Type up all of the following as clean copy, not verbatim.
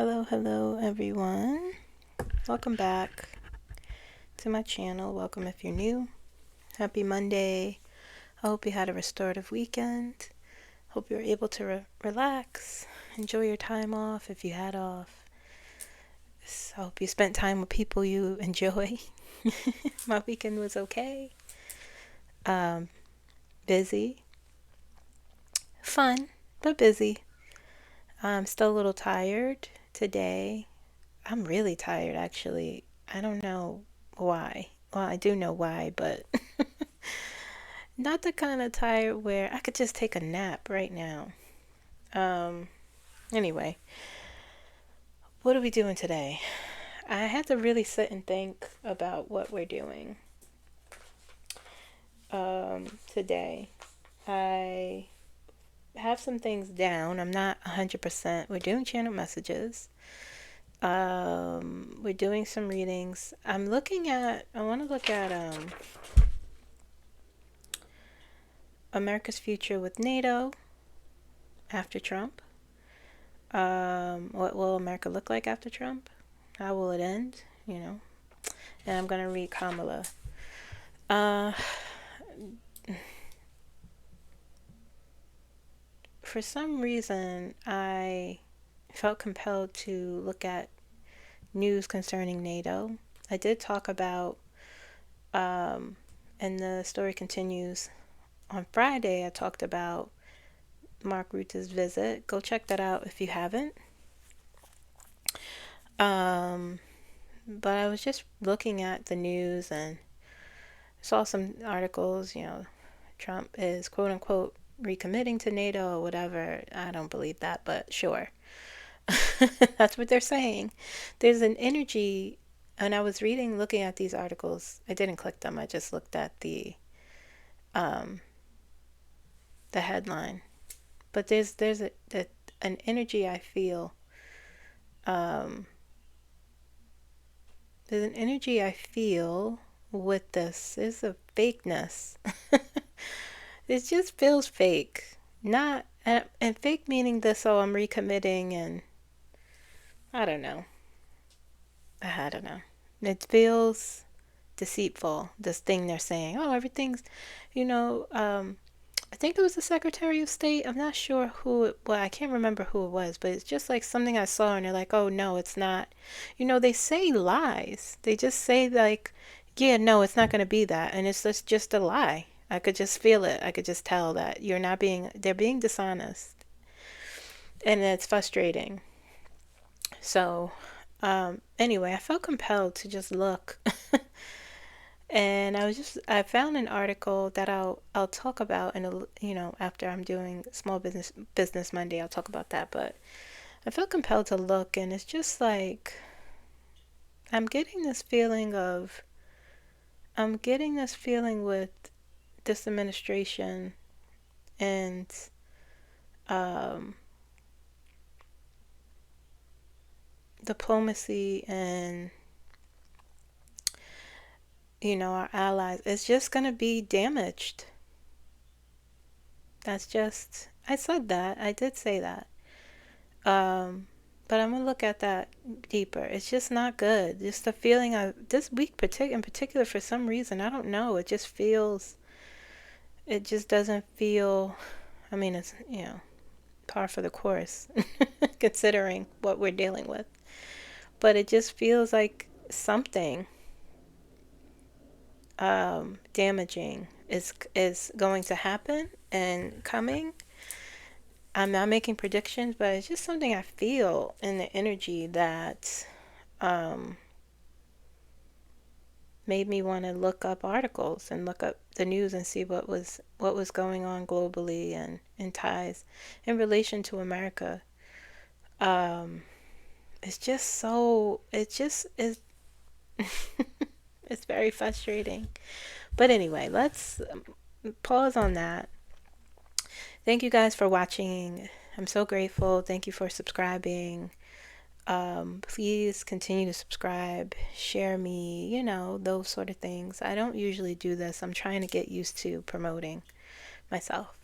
Hello everyone. Welcome back to my channel. Welcome if you're new. Happy Monday. I hope you had a restorative weekend. Hope you're able to relax, enjoy your time off if you had off. I hope you spent time with people you enjoy. My weekend was okay. Busy. Fun, but busy. I'm still a little tired today. I'm really tired actually. I don't know why. Well, I do know why, but not the kind of tired where I could just take a nap right now. Anyway, what are we doing today? I had to really sit and think about what we're doing today. I have some things down. I'm not 100%. We're doing channel messages. We're doing some readings. I want to look at America's future with NATO after Trump. What will America look like after Trump? How will it end? And I'm going to read Kamala. For some reason, I felt compelled to look at news concerning NATO. I did talk about, and the story continues, on Friday I talked about Mark Rutte's visit. Go check that out if you haven't. But I was just looking at the news and saw some articles, Trump is quote unquote recommitting to NATO or whatever. I don't believe that, but sure. That's what they're saying. There's an energy, and I was looking at these articles. I didn't click them. I just looked at the headline. But there's an energy I feel. There's an energy I feel with this. There's a fakeness. It just feels fake. Not, and fake meaning this, oh, I'm recommitting, and I don't know. It feels deceitful, this thing they're saying. Oh, everything's, I think it was the Secretary of State. I'm not sure I can't remember who it was, but it's just like something I saw and they're like, oh, no, it's not. They say lies. They just say like, yeah, no, it's not going to be that. And it's just a lie. I could just feel it. I could just tell that they're being dishonest. And it's frustrating. So, anyway, I felt compelled to just look. And I found an article that I'll talk about after I'm doing Small Business Monday, I'll talk about that. But I felt compelled to look, and it's just like I'm getting this feeling with this administration and diplomacy and our allies. It's just going to be damaged. I said that. I did say that. But I'm going to look at that deeper. It's just not good. Just the feeling this week in particular, for some reason, I don't know. It just doesn't feel, it's, par for the course, considering what we're dealing with. But it just feels like something damaging is going to happen and coming. I'm not making predictions, but it's just something I feel in the energy that made me want to look up articles and look up the news and see what was going on globally and in ties in relation to America. It's just it's very frustrating. But anyway, let's pause on that. Thank you guys for watching. I'm so grateful. Thank you for subscribing. Please continue to subscribe, share me, those sort of things. I don't usually do this. I'm trying to get used to promoting myself.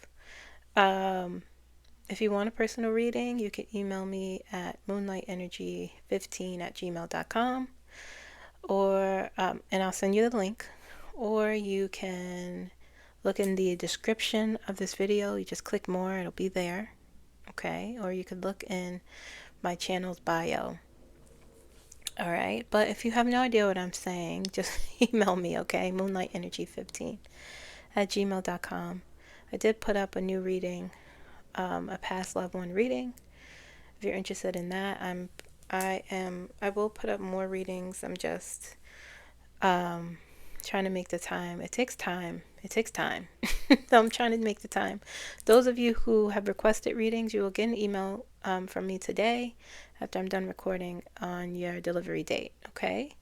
If you want a personal reading, you can email me at moonlightennergy15@gmail.com, or and I'll send you the link. Or you can look in the description of this video. You just click more, it'll be there. Okay, or you could look in my channel's bio. All right, but if you have no idea what I'm saying, just email me, okay? moonlightennergy15@gmail.com. I did put up a new reading, a past loved one reading. If you're interested in that, I will put up more readings. I'm just trying to make the time. It takes time. So I'm trying to make the time. Those of you who have requested readings, you will get an email from me today after I'm done recording on your delivery date. Okay.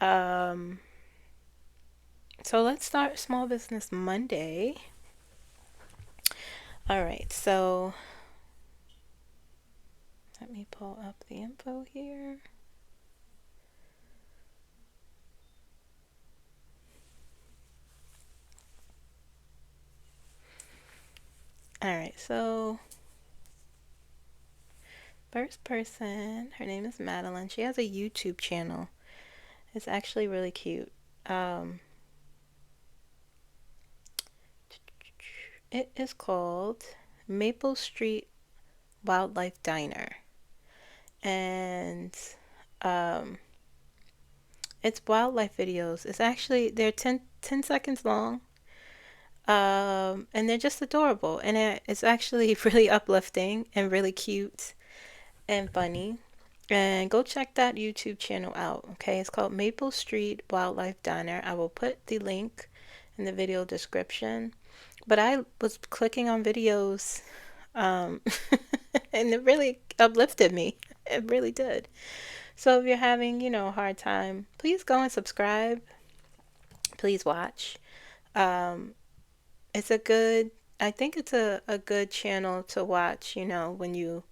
So let's start Small Business Monday. All right. So let me pull up the info here. All right, so first person, her name is Madeline. She has a YouTube channel. It's actually really cute. It is called Maple Street Wildlife Diner. And it's wildlife videos. It's actually, they're 10 seconds long. And they're just adorable. And it's actually really uplifting and really cute and funny. And go check that YouTube channel out. Okay, it's called Maple Street Wildlife Diner. I will put the link in the video description. But I was clicking on videos and it really uplifted me. It really did. So if you're having, a hard time, please go and subscribe. Please watch. It's a good, I think it's a good channel to watch, when you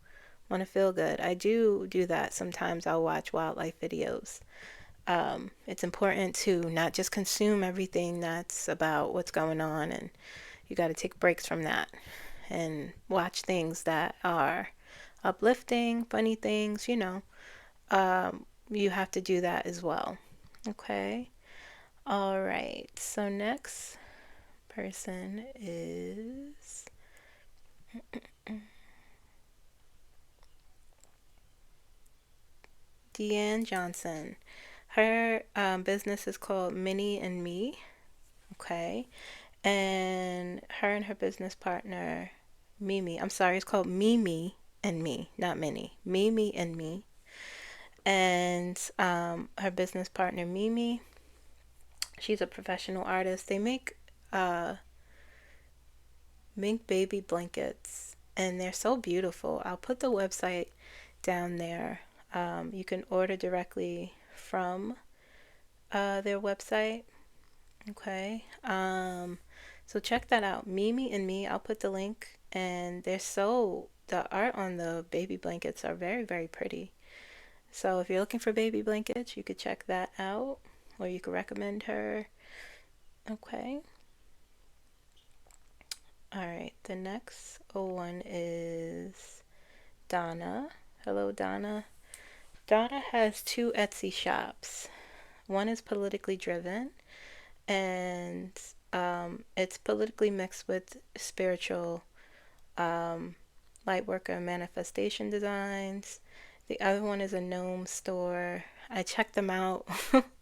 want to feel good. I do that sometimes. I'll watch wildlife videos. It's important to not just consume everything that's about what's going on, and you got to take breaks from that and watch things that are uplifting, funny things. You have to do that as well. Okay. All right. So next person is Deanne Johnson. Her business is called Minnie and Me. Okay. And her business partner, Mimi. I'm sorry, it's called Mimi and Me, not Minnie. Mimi and Me. And her business partner, Mimi, she's a professional artist. They make mink baby blankets, and they're so beautiful. I'll put the website down there. You can order directly from their website. Okay. So check that out. Mimi and Me. I'll put the link. And the art on the baby blankets are very, very pretty. So if you're looking for baby blankets, you could check that out, or you could recommend her. Okay. All right. The next one is Donna. Hello, Donna. Donna has 2 Etsy shops. One is politically driven, and it's politically mixed with spiritual light worker manifestation designs. The other one is a gnome store. I checked them out.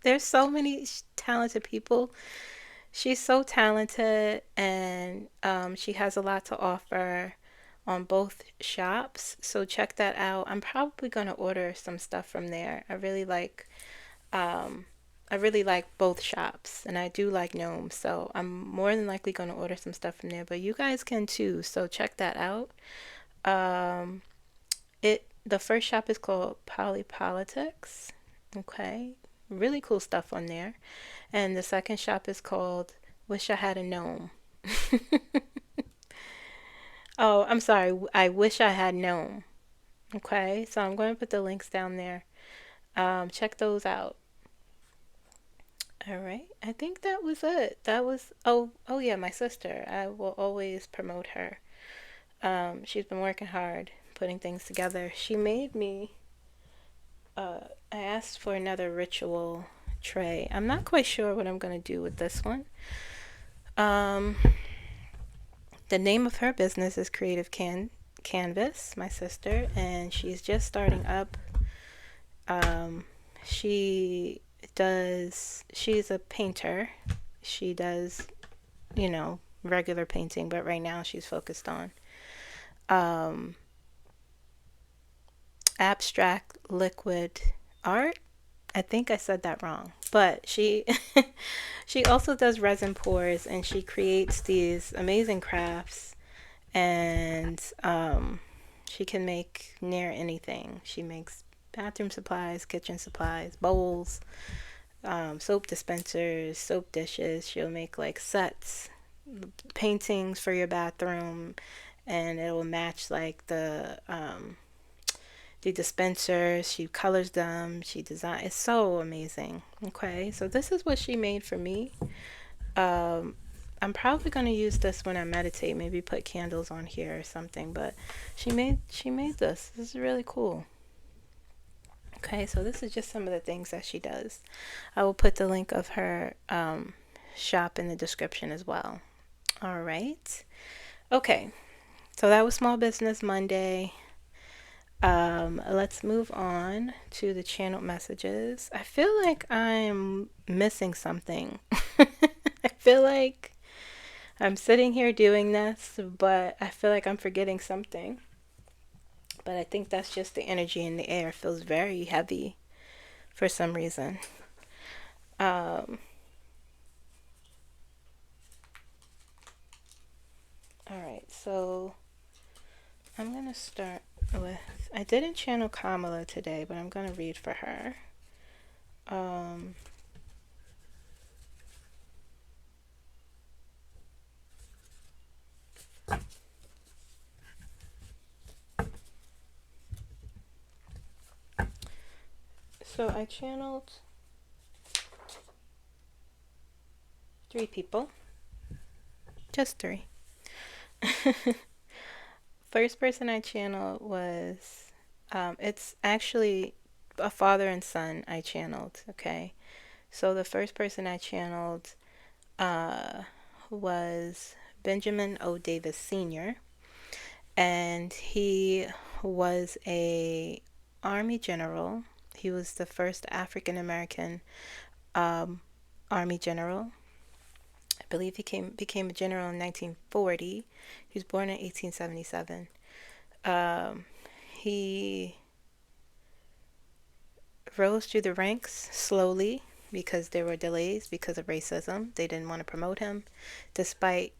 There's so many talented people. She's so talented, and she has a lot to offer on both shops. So check that out. I'm probably going to order some stuff from there. I really like both shops, and I do like gnomes, so I'm more than likely going to order some stuff from there, but you guys can too, so check that out. The first shop is called Polypolitics. Okay, really cool stuff on there. And the second shop is called Wish I Had a Gnome. Oh, I'm sorry, I Wish I Had Gnome. Okay, so I'm going to put the links down there. Check those out. All right, I think that was it. That was, oh yeah, my sister. I will always promote her. She's been working hard putting things together. She made me, I asked for another ritual tray. I'm not quite sure what I'm going to do with this one. The name of her business is Creative Canvas, my sister, and she's just starting up. She's a painter. She does, regular painting, but right now she's focused on abstract liquid art. I think I said that wrong, but she she also does resin pours, and she creates these amazing crafts, and she can make near anything. She makes bathroom supplies, kitchen supplies, bowls, soap dispensers, soap dishes. She'll make like sets, paintings for your bathroom, and it will match like the dispensers. She colors them. She designs. It's so amazing. Okay, so this is what she made for me. I'm probably going to use this when I meditate. Maybe put candles on here or something. But she made this. This is really cool. Okay, so this is just some of the things that she does. I will put the link of her shop in the description as well. All right. Okay, so that was Small Business Monday. Let's move on to the channel messages. I feel like I'm missing something. I feel like I'm sitting here doing this, but I feel like I'm forgetting something. But I think that's just the energy in the air. It feels very heavy for some reason. All right, so I'm going to start with, I didn't channel 𝐂𝐚𝐫𝐭 today, but I'm going to read for her. So I channeled 3 people. Just 3. First person I channeled was, it's actually a father and son I channeled, okay? So the first person I channeled was Benjamin O. Davis Sr., and he was a Army general. He was the first African American Army general. I believe he became a general in 1940. He was born in 1877. He rose through the ranks slowly because there were delays because of racism. They didn't want to promote him, despite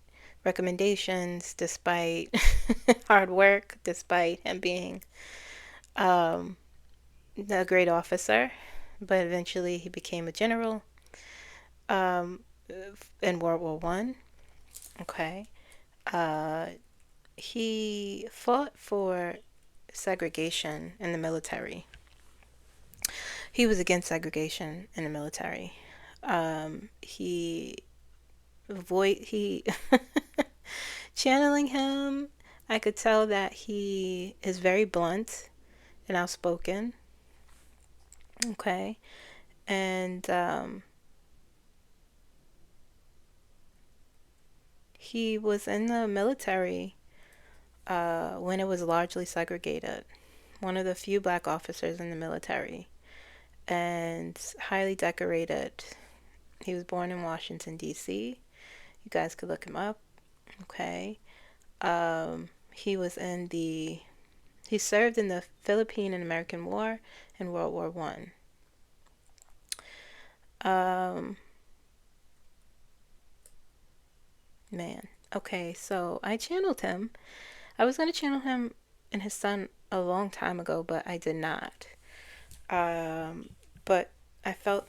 recommendations, despite hard work, despite him being a great officer. But eventually he became a general in World War I. Okay. He fought for segregation in the military. He was against segregation in the military. He channeling him, I could tell that he is very blunt and outspoken. Okay. And he was in the military when it was largely segregated. One of the few black officers in the military, and highly decorated. He was born in Washington, D.C. You guys could look him up. Okay. He served in the Philippine and American War and World War I. Man. Okay, so I channeled him. I was going to channel him and his son a long time ago, but I did not. But I felt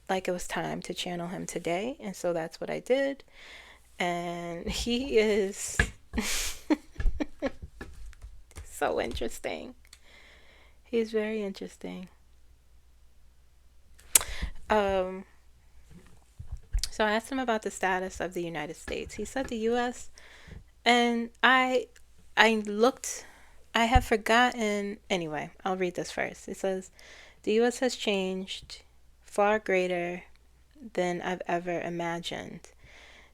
like it was time to channel him today, and so that's what I did. And he is so interesting. He's very interesting. So I asked him about the status of the United States. He said the U.S., and I I have forgotten. Anyway, I'll read this first. It says, the U.S. has changed far greater than I've ever imagined.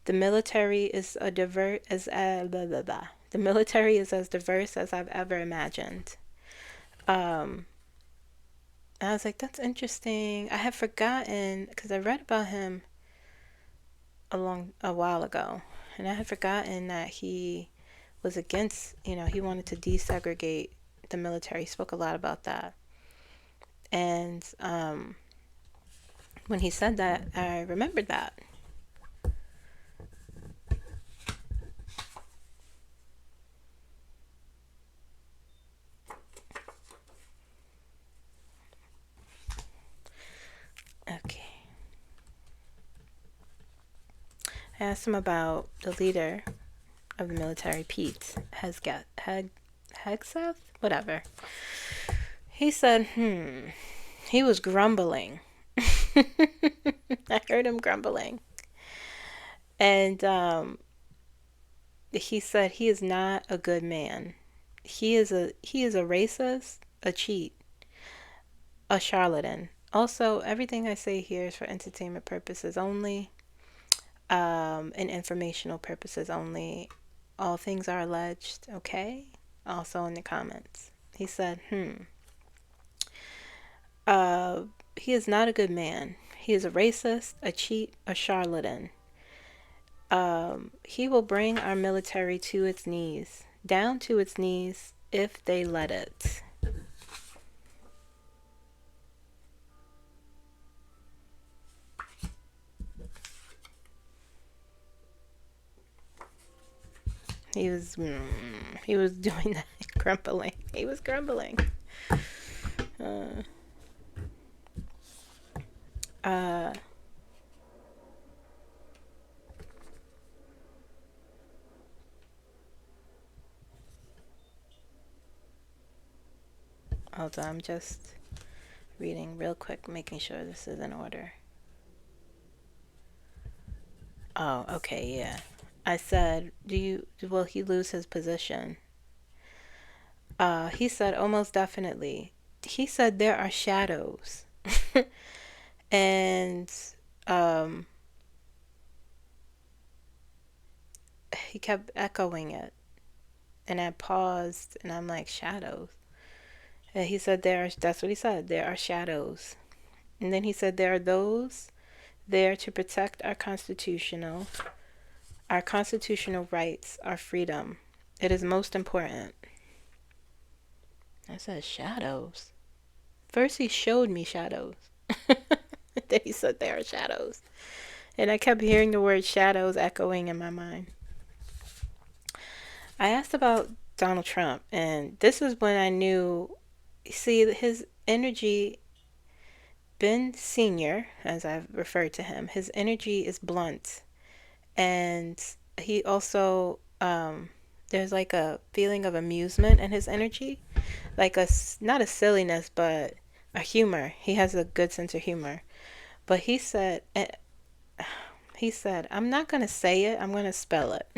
The military is a diverse as blah, blah, blah. The military is as diverse as I've ever imagined. I was like, that's interesting. I had forgotten because I read about him a while ago, and I had forgotten that he was against, he wanted to desegregate the military. He spoke a lot about that. And when he said that, I remembered that. Okay. I asked him about the leader of the military, Pete Hegseth, whatever. He said, he was grumbling. I heard him grumbling. And he said he is not a good man. He is a racist, a cheat, a charlatan. Also, everything I say here is for entertainment purposes only, and informational purposes only. All things are alleged, okay? Also in the comments. He said, he is not a good man. He is a racist, a cheat, a charlatan. He will bring our military to its knees, down to its knees, if they let it. He was doing that, grumbling. He was grumbling. Hold on, I'm just reading real quick, making sure this is in order. Oh, okay, yeah. I said, will he lose his position? He said, almost definitely. He said there are shadows. And he kept echoing it. And I paused and I'm like, shadows? And he said that's what he said, there are shadows. And then he said there are those there to protect our constitutional rights, our freedom. It is most important. I said, shadows? First he showed me shadows. Then he said there are shadows. And I kept hearing the word shadows echoing in my mind. I asked about Donald Trump, and this is when I knew, see, his energy, Ben Sr., as I've referred to him, his energy is blunt. And he also, there's like a feeling of amusement in his energy. Like not a silliness, but a humor. He has a good sense of humor. But he said, I'm not going to say it, I'm going to spell it.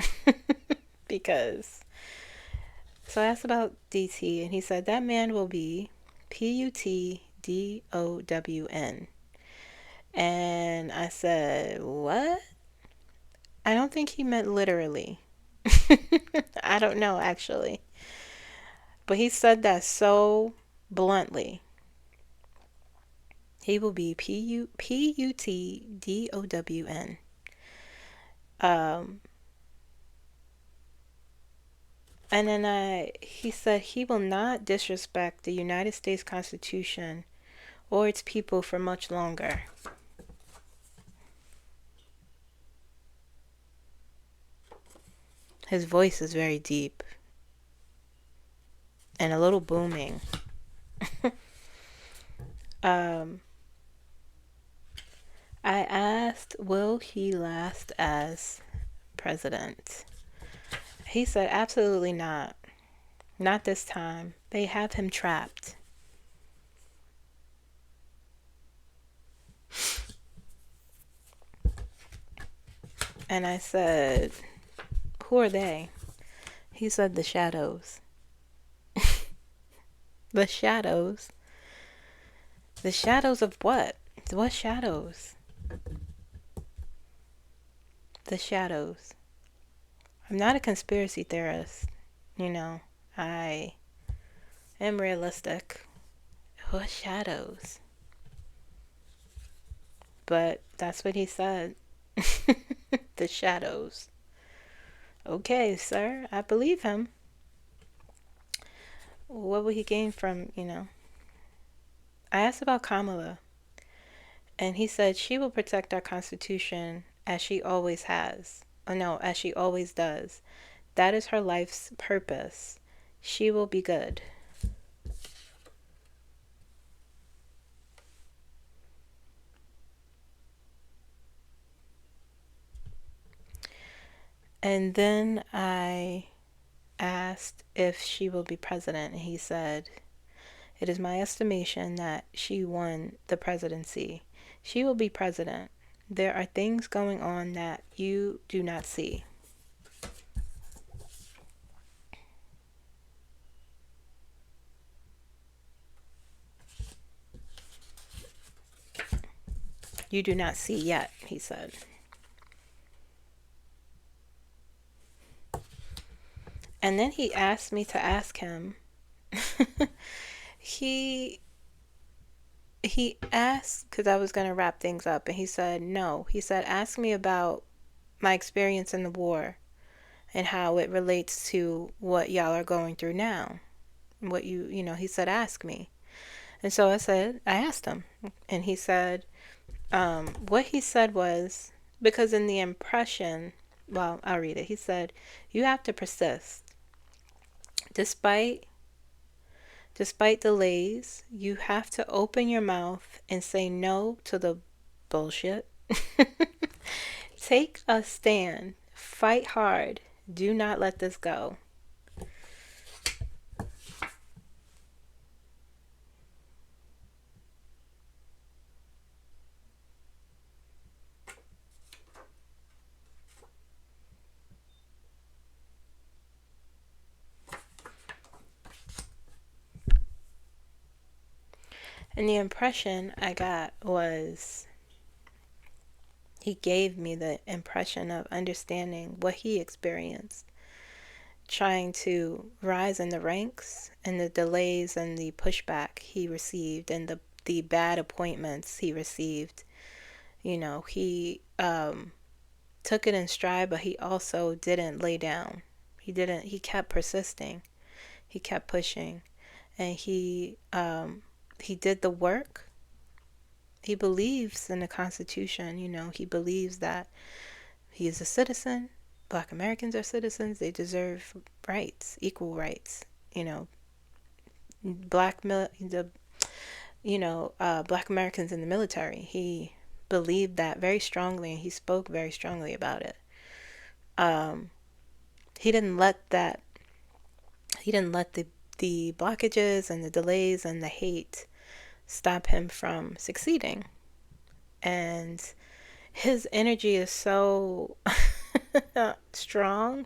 Because, so I asked about DT, and he said that man will be PUTDOWN. And I said, what? I don't think he meant literally. I don't know, actually. But he said that so bluntly. He will be PUTDOWN. And then he said he will not disrespect the United States Constitution or its people for much longer. His voice is very deep and a little booming. I asked, will he last as president? He said, absolutely not. Not this time. They have him trapped. And I said, who are they? He said the shadows. The shadows? The shadows of what? What shadows? The shadows. I'm not a conspiracy theorist. You know, I am realistic. What shadows? But that's what he said. The shadows. Okay, sir, I believe him. What will he gain from, I asked about Kamala, and he said she will protect our Constitution as she always has. Oh, no, as she always does. That is her life's purpose. She will be good. And then I asked if she will be president, and he said, it is my estimation that she won the presidency. She will be president. There are things going on that you do not see. You do not see yet, he said. And then he asked me to ask him. he asked, because I was going to wrap things up, and he said, no. He said, ask me about my experience in the war and how it relates to what y'all are going through now. What he said, ask me. And so I asked him. And he said, what he said was, because in the impression, well, I'll read it. He said, you have to persist. Despite delays, you have to open your mouth and say no to the bullshit. Take a stand. Fight hard. Do not let this go. And the impression I got was he gave me the impression of understanding what he experienced, trying to rise in the ranks, and the delays and the pushback he received, and the bad appointments he received. He took it in stride, but he also didn't lay down. He kept persisting. He kept pushing. And he did the work. He believes in the Constitution. He believes that he is a citizen. Black Americans are citizens. They deserve rights, equal rights. Black Americans in the military. He believed that very strongly, and he spoke very strongly about it. He didn't let the blockages and the delays and the hate stop him from succeeding. And his energy is so strong.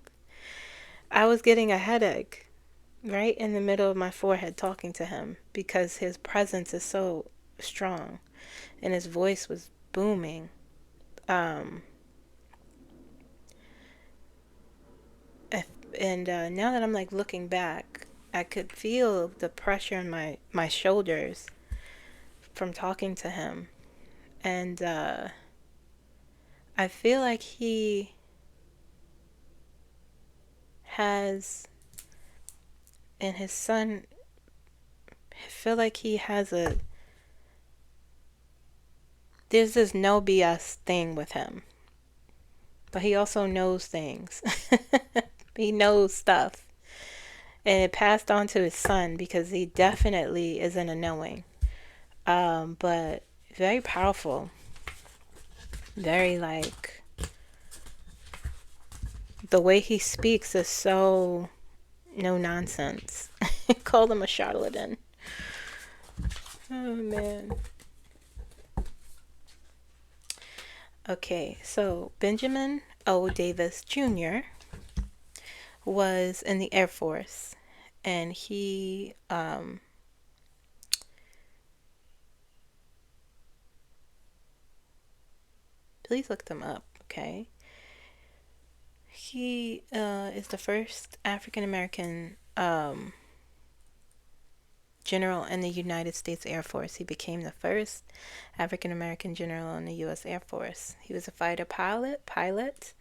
I was getting a headache right in the middle of my forehead talking to him, because his presence is so strong and his voice was booming. Now that I'm looking back, I could feel the pressure in my shoulders from talking to him. And I feel like he has, and his son, I feel like he has there's this no BS thing with him. But he also knows things. He knows stuff. And it passed on to his son, because he definitely is in a knowing. But very powerful. Very the way he speaks is so no nonsense. Call him a charlatan. Oh, man. Okay, so Benjamin O. Davis Jr. was in the Air Force, and he please look them up, okay? He is the first African American general in the United States Air Force. He became the first African American general in the U.S. Air Force. He was a fighter pilot,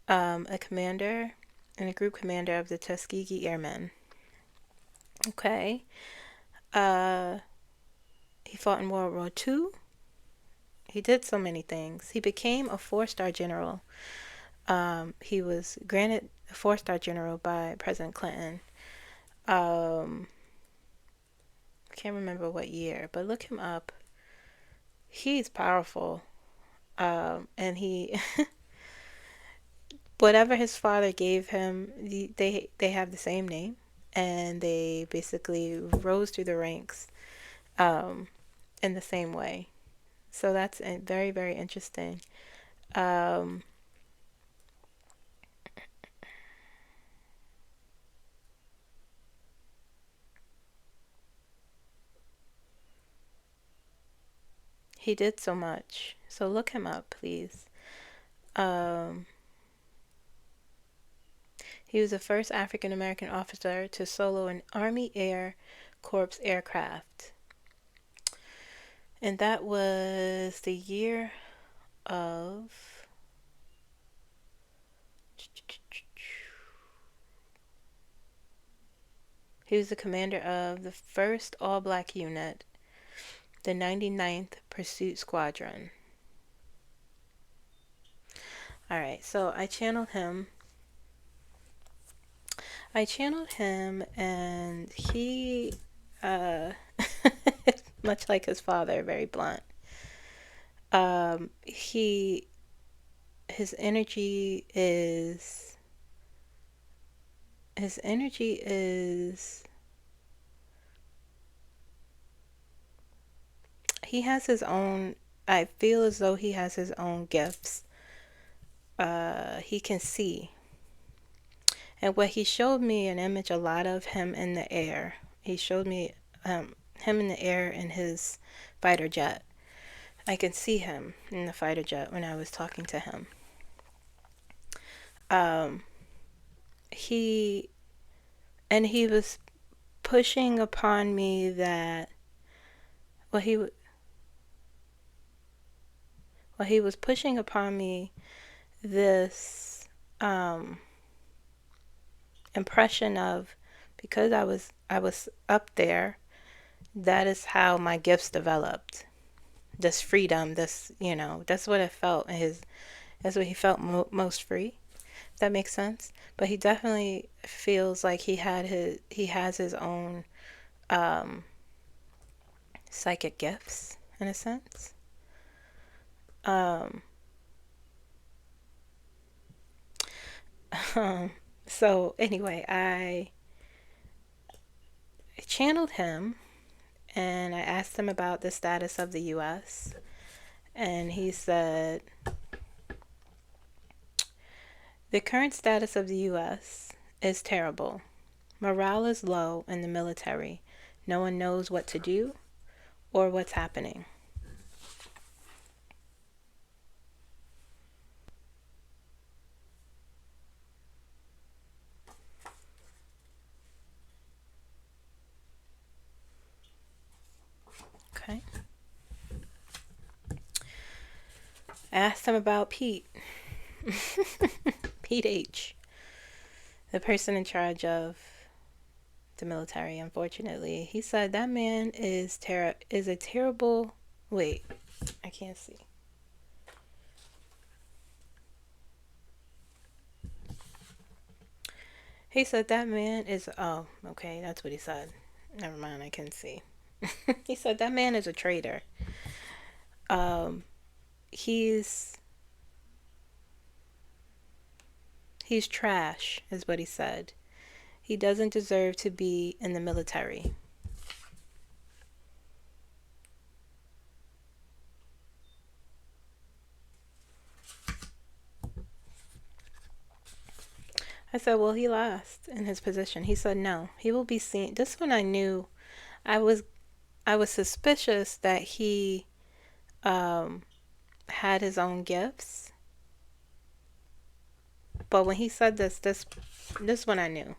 a commander, and a group commander of the Tuskegee Airmen. Okay. He fought in World War II. He did so many things. He became a 4-star general. He was granted a 4-star general by President Clinton. I can't remember what year, but look him up. He's powerful. And he, whatever his father gave him, they have the same name, and they basically rose through the ranks in the same way. So that's very, very interesting. He did so much. So look him up, please. He was the first African American officer to solo an Army Air Corps aircraft. And that was the year of... He was the commander of the 1st All-Black Unit, the 99th Pursuit Squadron. Alright, so I channeled him, and he, much like his father, very blunt. His energy is... He has his own... I feel as though he has his own gifts. He can see. And what he showed me an image a lot of him in the air. He showed me him in the air in his fighter jet. I can see him in the fighter jet when I was talking to him. He was pushing upon me that... he was pushing upon me this impression of, because I was up there, that is how my gifts developed. This freedom, that's what it felt. That's what he felt most free. If that makes sense. But he definitely feels like he has his own psychic gifts in a sense. So anyway, I channeled him, and I asked him about the status of the U.S. And he said, the current status of the U.S. is terrible. Morale is low in the military. No one knows what to do or what's happening. Okay. I asked him about Pete. Pete H., the person in charge of the military, unfortunately. He said that man is a terrible... Wait, I can't see. He said that man is... Oh, okay, that's what he said. Never mind, I can see. He said that man is a traitor. He's trash, is what he said. He doesn't deserve to be in the military. I said, well, he lost in his position. He said, no, he will be seen. This one I knew. I was suspicious that he had his own gifts. But when he said this one I knew.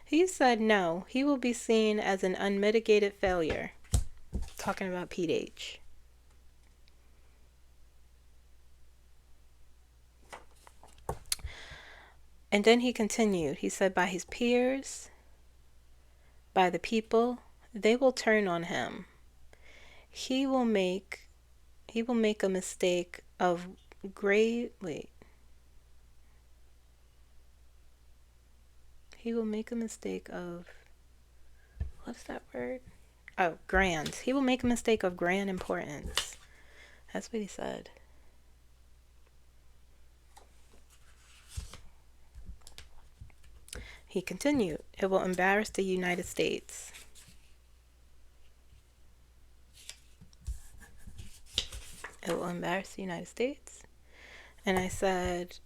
He said, no, he will be seen as an unmitigated failure. Talking about Pete H. And then he continued. He said, by his peers, by the people, they will turn on him. He will make a mistake of grave. Wait. He will make a mistake of, what's that word? Oh, grand. He will make a mistake of grand importance. That's what he said. He continued, it will embarrass the United States. It will embarrass the United States. And I said,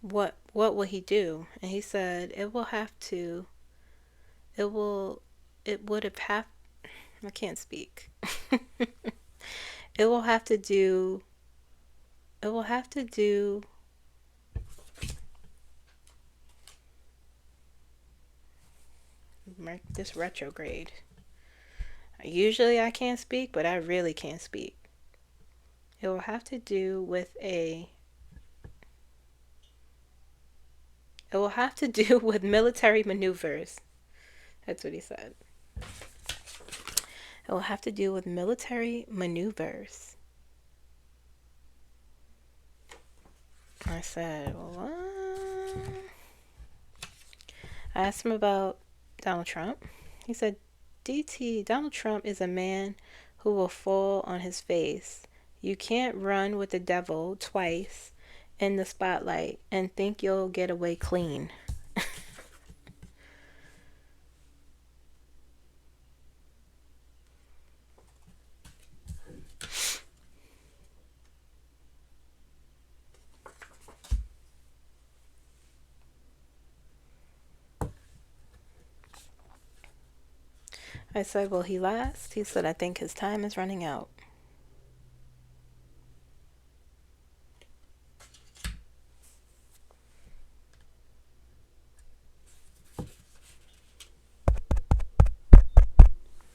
what will he do? And he said, it would have, I can't speak. It will have to do this retrograde. Usually I can't speak, but I really can't speak. It will have to do with military maneuvers. That's what he said. It will have to do with military maneuvers. I said, well, what? I asked him about Donald Trump. He said, DT, Donald Trump is a man who will fall on his face. You can't run with the devil twice in the spotlight and think you'll get away clean. I said, will he last? He said, I think his time is running out.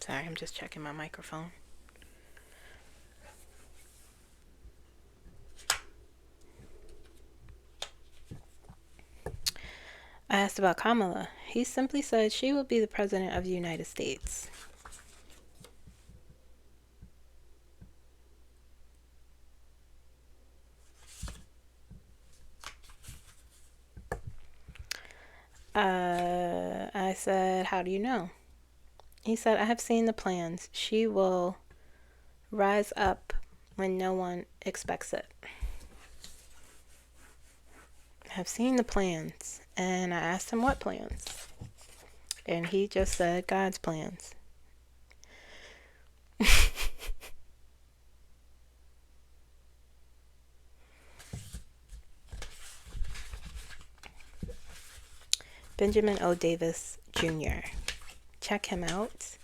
Sorry, I'm just checking my microphone. I asked about Kamala. He simply said she will be the president of the United States. I said, how do you know? He said, I have seen the plans. She will rise up when no one expects it. I've seen the plans. And I asked him what plans. And he just said God's plans. Benjamin O. Davis Jr. Check him out.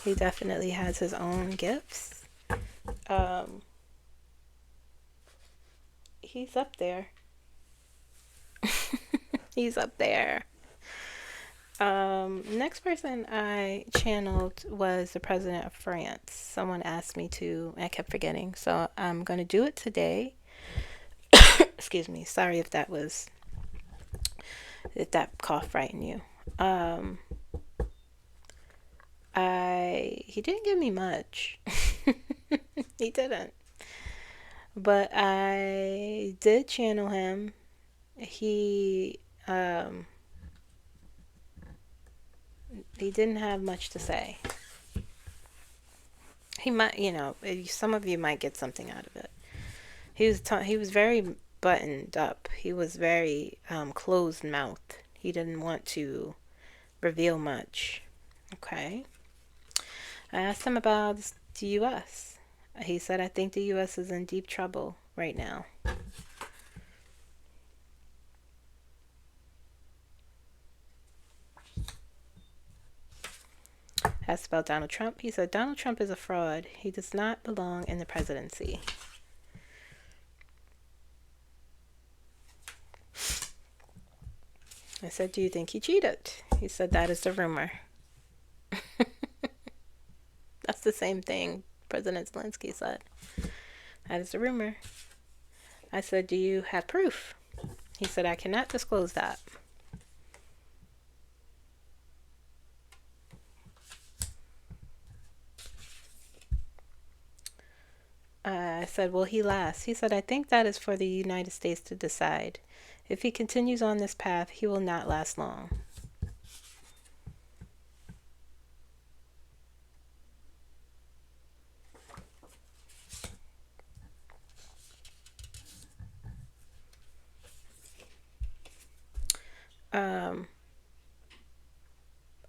He definitely has his own gifts. He's up there. He's up there. Next person I channeled was the president of France. Someone asked me to, I kept forgetting. So I'm going to do it today. Excuse me. Sorry if that cough frightened you. He didn't give me much. He didn't. But I did channel him. He didn't have much to say. He might, some of you might get something out of it. He was very buttoned up. He was very closed mouthed. He didn't want to reveal much. Okay. I asked him about the U.S. He said, I think the U.S. is in deep trouble right now. asked about Donald Trump. He said, Donald Trump is a fraud. He does not belong in the presidency. I said, do you think he cheated? He said, that is the rumor. That's the same thing President Zelensky said. That is the rumor. I said, do you have proof? He said, I cannot disclose that. I said, will he last? He said, I think that is for the United States to decide. If he continues on this path, he will not last long.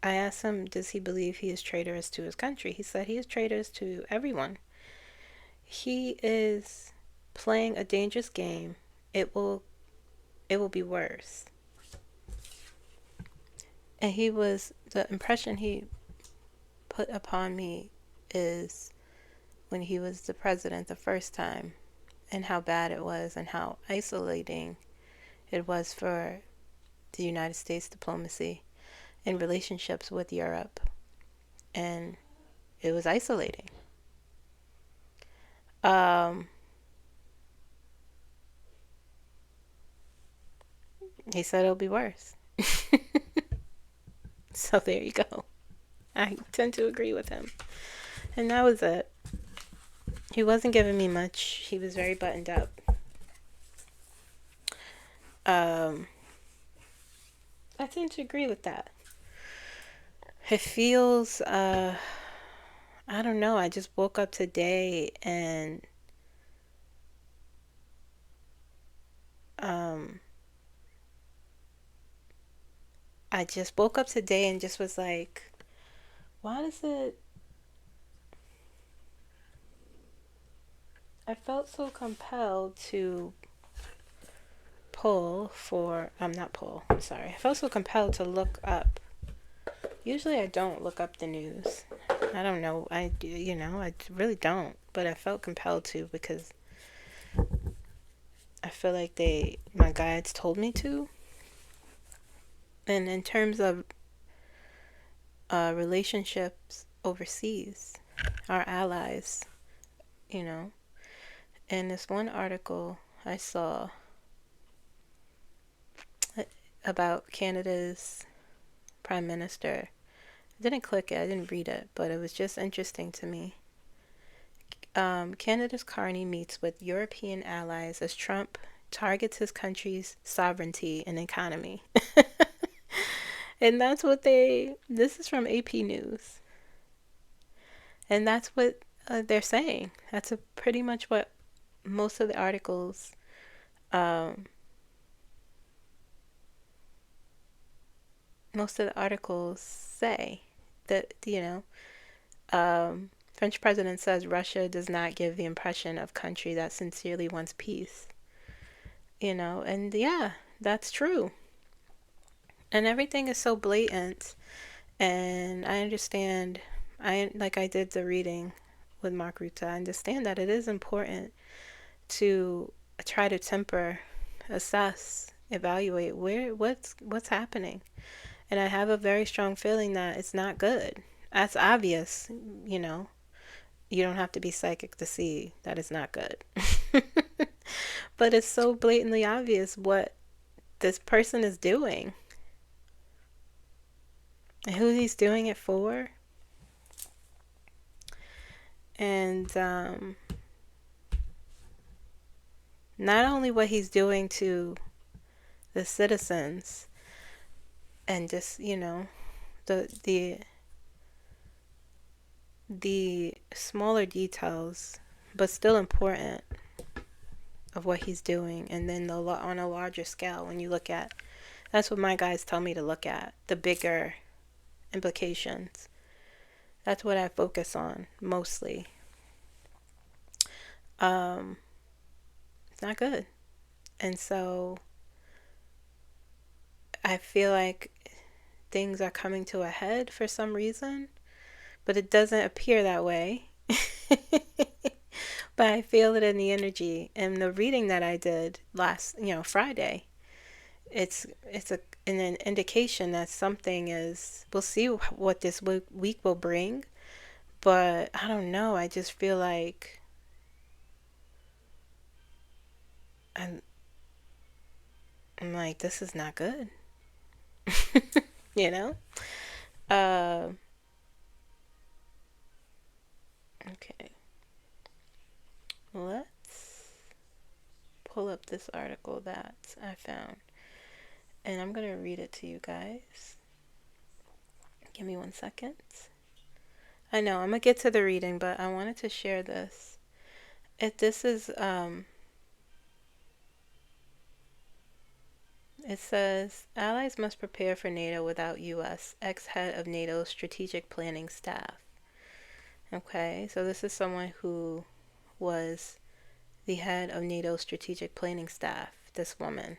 I asked him, does he believe he is traitorous to his country? He said he is traitorous to everyone. He is playing a dangerous game. It will be worse. And the impression he put upon me is when he was the president the first time, and how bad it was and how isolating it was for the United States diplomacy in relationships with Europe. And it was isolating. He said it'll be worse. So there you go. I tend to agree with him. And that was it. He wasn't giving me much. He was very buttoned up. I tend to agree with that. It feels, I don't know, I just woke up today and I just woke up today and just was like, why does it... I felt so compelled to I felt so compelled to look up. Usually I don't look up the news. I don't know. I really don't. But I felt compelled to because I feel like my guides told me to. And in terms of relationships overseas, our allies, in this one article I saw about Canada's Prime Minister. I didn't click it, I didn't read it, but it was just interesting to me. Canada's Carney meets with European allies as Trump targets his country's sovereignty and economy. And that's what this is from AP News. And that's what they're saying. That's pretty much what most of the articles say. That, French president says Russia does not give the impression of country that sincerely wants peace. And yeah, that's true. And everything is so blatant. And I understand, I did the reading with Mark Rutte, I understand that it is important to try to temper, assess, evaluate what's happening. And I have a very strong feeling that it's not good. That's obvious, you don't have to be psychic to see that it's not good. But it's so blatantly obvious what this person is doing and who he's doing it for. And not only what he's doing to the citizens and just, the smaller details, but still important, of what he's doing. And then on a larger scale, when you look at, that's what my guys tell me to look at, the bigger implications. That's what I focus on mostly. It's not good. And so I feel like things are coming to a head for some reason, but it doesn't appear that way. But I feel it in the energy. And the reading that I did last, Friday, it's an indication that something is, we'll see what this week will bring, but I don't know. I just feel like I'm, I'm like, this is not good. you know? Uh, okay. Let's pull up this article that I found. And I'm going to read it to you guys. Give me 1 second. I know, I'm going to get to the reading, but I wanted to share this. This is, it says, Allies must prepare for NATO without U.S., ex-head of NATO's strategic planning staff. Okay, so this is someone who was the head of NATO's strategic planning staff, this woman.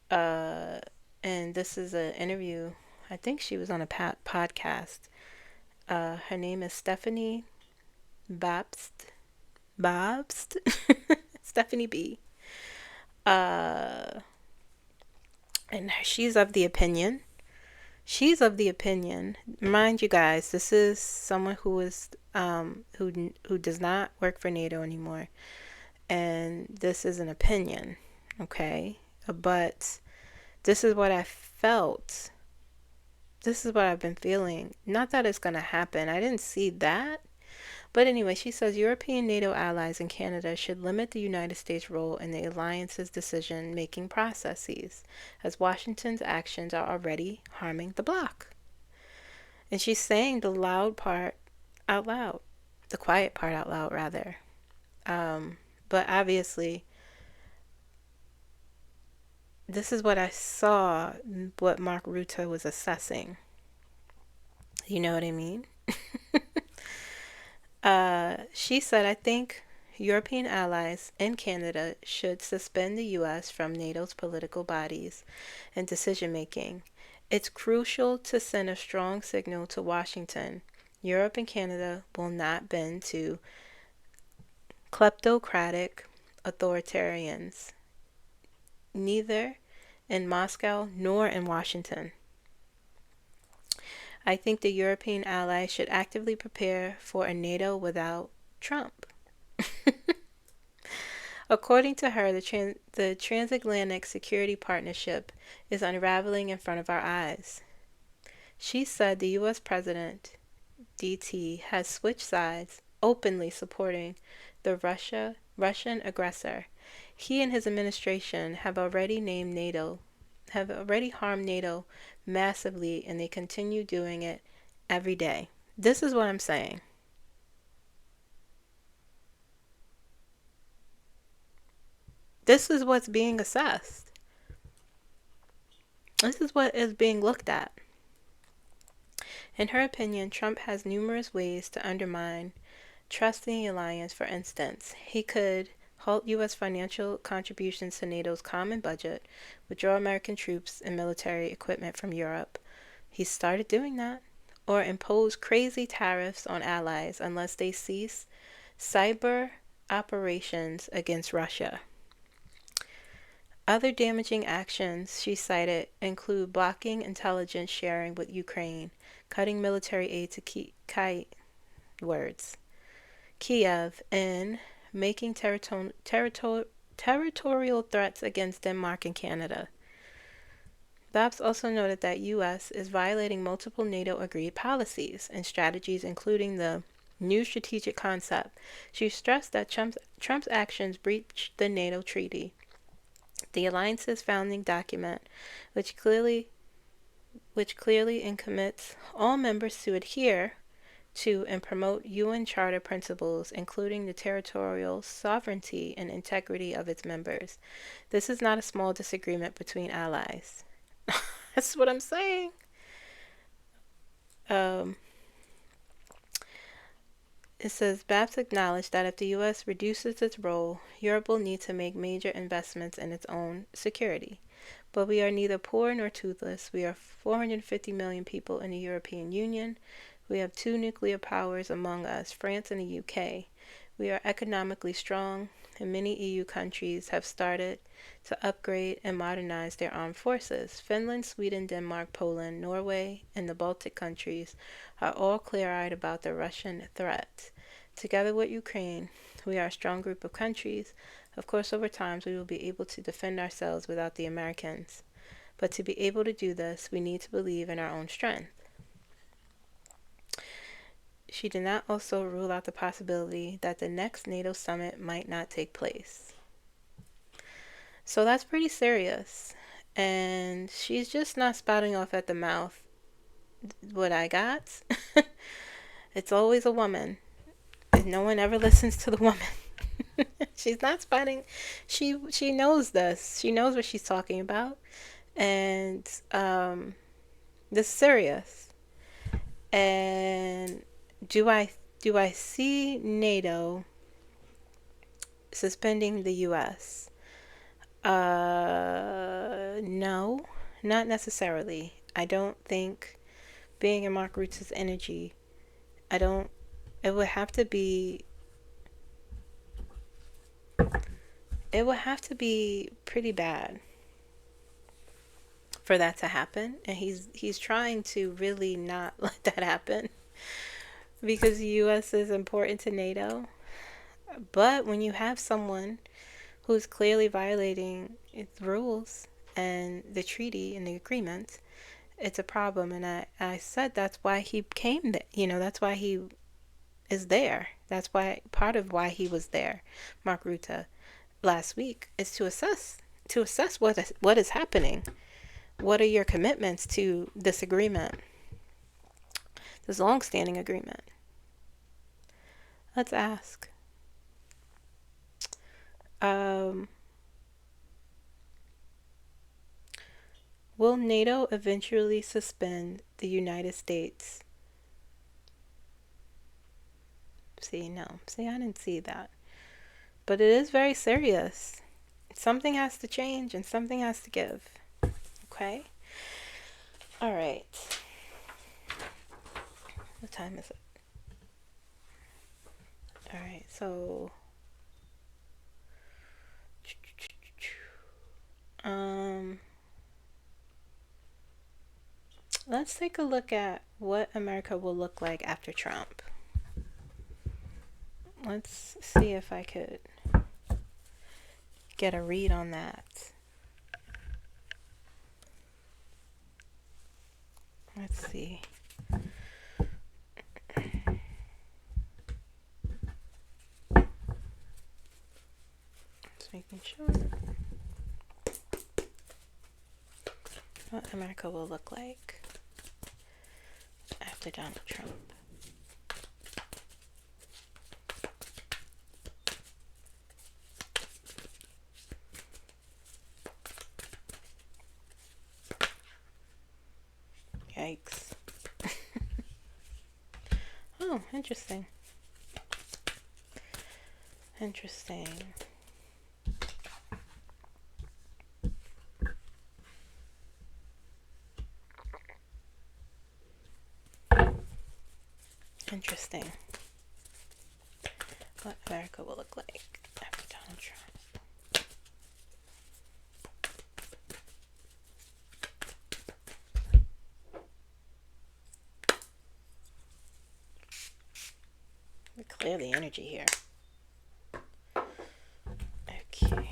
And this is an interview. I think she was on a podcast. Her name is Stephanie Babst. Stephanie B. And she's of the opinion. Mind you guys, this is someone who is who does not work for NATO anymore. And this is an opinion, okay? But this is what I felt. This is what I've been feeling. Not that it's going to happen. I didn't see that. But anyway, she says European NATO allies and Canada should limit the United States' role in the alliance's decision-making processes, as Washington's actions are already harming the bloc. And she's saying the loud part out loud. The quiet part out loud, rather. But obviously, this is what I saw, what Mark Rutte was assessing. You know what I mean? She said, I think European allies and Canada should suspend the U.S. from NATO's political bodies and decision-making. It's crucial to send a strong signal to Washington. Europe and Canada will not bend to kleptocratic authoritarians, neither in Moscow nor in Washington. I think the European allies should actively prepare for a NATO without Trump. According to her, the transatlantic security partnership is unraveling in front of our eyes. She said the U.S. President, DT, has switched sides, openly supporting the Russian aggressor. He and his administration have already harmed NATO massively, and they continue doing it every day. This is what I'm saying. This is what's being assessed. This is what is being looked at. In her opinion, Trump has numerous ways to undermine trust in the alliance. For instance, he could halt U.S. financial contributions to NATO's common budget, withdraw American troops and military equipment from Europe. He started doing that. Or impose crazy tariffs on allies unless they cease cyber operations against Russia. Other damaging actions she cited include blocking intelligence sharing with Ukraine, cutting military aid to Kiev, and making territorial threats against Denmark and Canada. Babs also noted that U.S. is violating multiple NATO-agreed policies and strategies, including the new strategic concept. She stressed that Trump's actions breached the NATO treaty, the alliance's founding document, which clearly commits all members to adhere to and promote UN Charter principles, including the territorial sovereignty and integrity of its members. This is not a small disagreement between allies. That's what I'm saying. It says, Babs acknowledged that if the U.S. reduces its role, Europe will need to make major investments in its own security. But we are neither poor nor toothless. We are 450 million people in the European Union. We have two nuclear powers among us, France and the UK. We are economically strong, and many EU countries have started to upgrade and modernize their armed forces. Finland, Sweden, Denmark, Poland, Norway, and the Baltic countries are all clear-eyed about the Russian threat. Together with Ukraine, we are a strong group of countries. Of course, over time, we will be able to defend ourselves without the Americans. But to be able to do this, we need to believe in our own strength. She did not also rule out the possibility that the next NATO summit might not take place. So that's pretty serious. And she's just not spouting off at the mouth what I got. It's always a woman. And no one ever listens to the woman. She's not spouting. She knows this. She knows what she's talking about. And this is serious. And do I see NATO suspending the U.S.? No, not necessarily. I don't think, being in Mark Rutte's energy, it would have to be pretty bad for that to happen, and he's trying to really not let that happen because the U.S. is important to NATO. But when you have someone who's clearly violating its rules and the treaty and the agreement, it's a problem. And I said that's why he came there. That's why he is there. That's why part of why he was there, Mark Rutte, last week, is to assess what is happening. What are your commitments to this agreement? This long-standing agreement. Let's ask. Will NATO eventually suspend the United States? See, no. See, I didn't see that. But it is very serious. Something has to change and something has to give. Okay? All right. What time is it? All right, so let's take a look at what America will look like after Trump. Let's see if I could get a read on that. Let's see. Just making sure what America will look like after Donald Trump. Yikes. Oh, interesting. Interesting. Interesting. What America will look like after Donald Trump. Clear the energy here. Okay.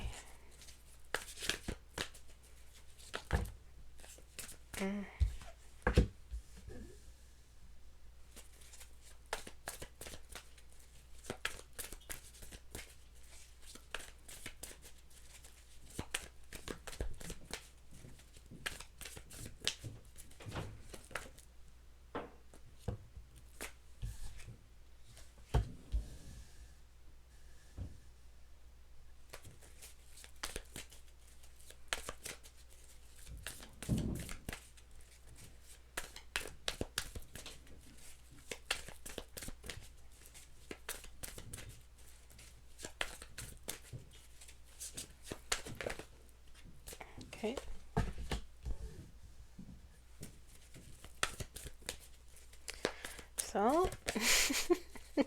So,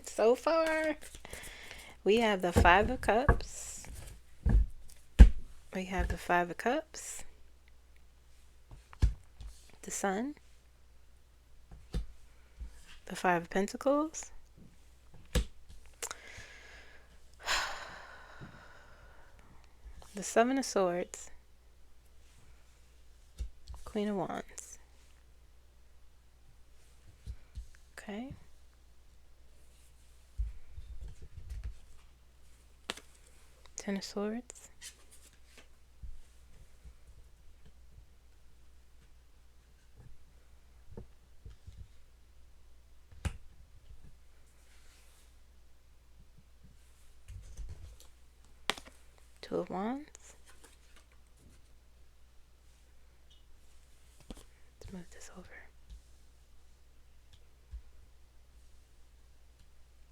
so far, we have the Five of Cups. We have the Five of Cups. The Sun. The Five of Pentacles. The Seven of Swords. Queen of Wands. Okay. Ten of Swords. Two of Wands. Let's move this over.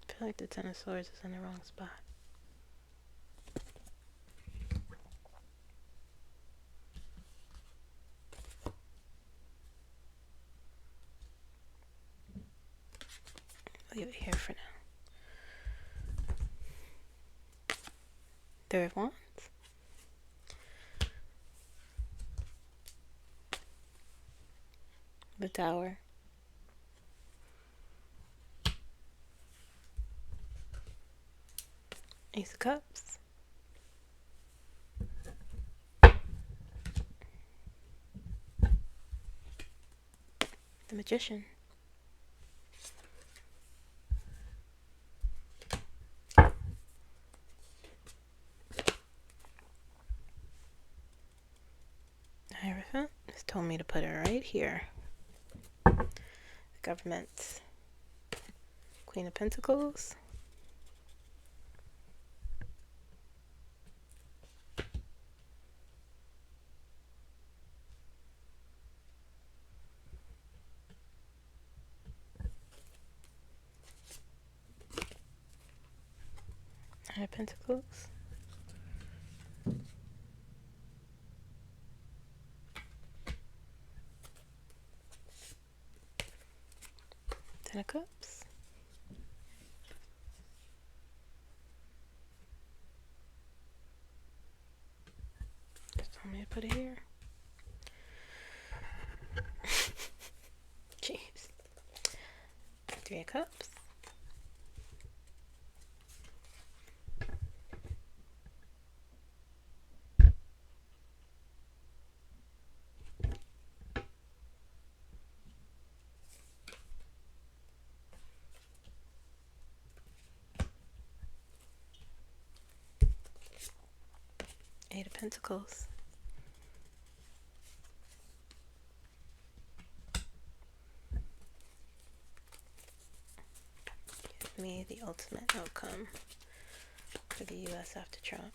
I feel like the Ten of Swords is in the wrong spot. Leave it here for now. Three of Wands. The Tower. Ace of Cups. The Magician. Hierophant just told me to put it right here. The Government. Queen of Pentacles. Nine of Pentacles. Ten of Cups. Just told me to put it here. Jeez. Three of Cups. Eight of Pentacles. Give me the ultimate outcome for the U.S. after Trump.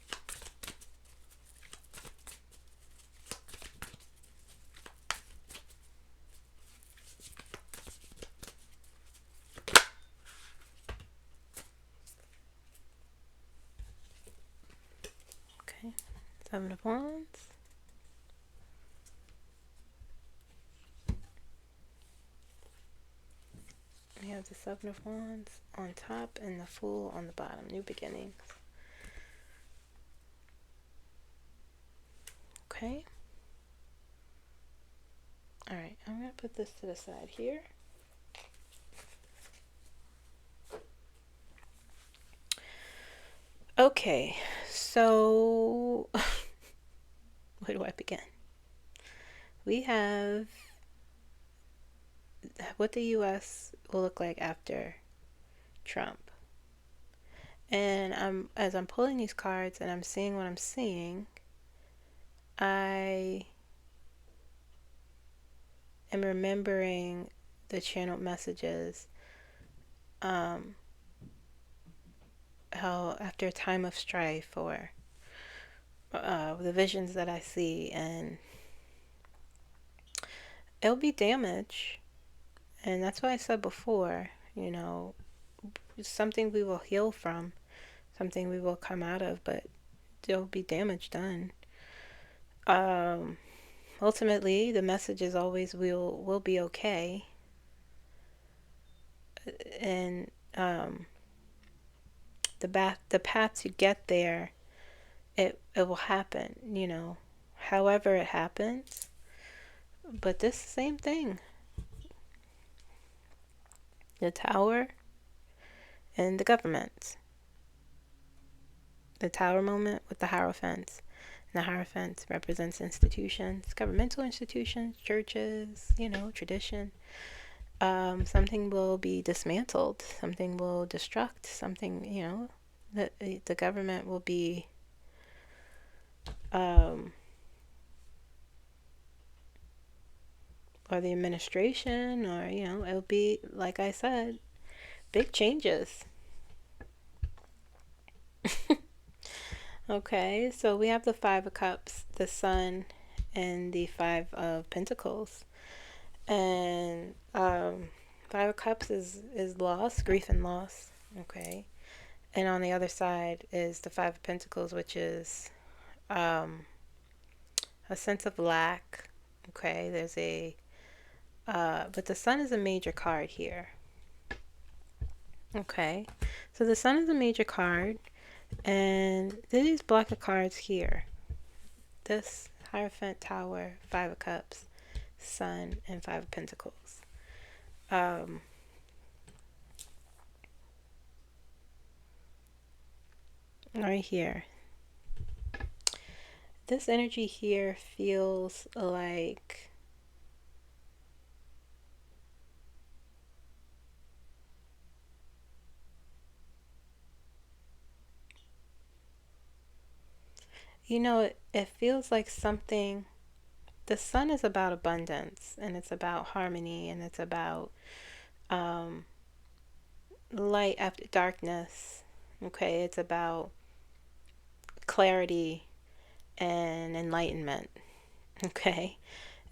Okay. Seven of Wands. We have the Seven of Wands on top and the Fool on the bottom. New beginnings. Okay. Alright, I'm going to put this to the side here. Okay, so where do I begin? We have what the U.S. will look like after Trump. And as I'm pulling these cards and I'm seeing what I'm seeing, I am remembering the channeled messages, how after a time of strife, or the visions that I see, and it'll be damage. And that's what I said before, you know, something we will heal from, something we will come out of, but there'll be damage done. Ultimately, the message is always we'll be okay. and the path to get there, it will happen, however it happens. But this same thing, the tower and the government. The tower moment with the Hierophant. And the Hierophant represents institutions, governmental institutions, churches, tradition. Something will be dismantled, something will destruct, something, the government will be or the administration, or it'll be, like I said, big changes. Okay, so we have the Five of Cups, the Sun, and the Five of Pentacles. And Five of Cups is loss, grief and loss. Okay, and on the other side is the Five of Pentacles, which is a sense of lack. Okay, there's but the Sun is a major card here. Okay, so the Sun is a major card, and these block of cards here. This Hierophant, Tower, Five of Cups, Sun, and Five of Pentacles. Right here. This energy here feels like it feels like something. The Sun is about abundance, and it's about harmony, and it's about light after darkness. Okay, it's about clarity and enlightenment. Okay,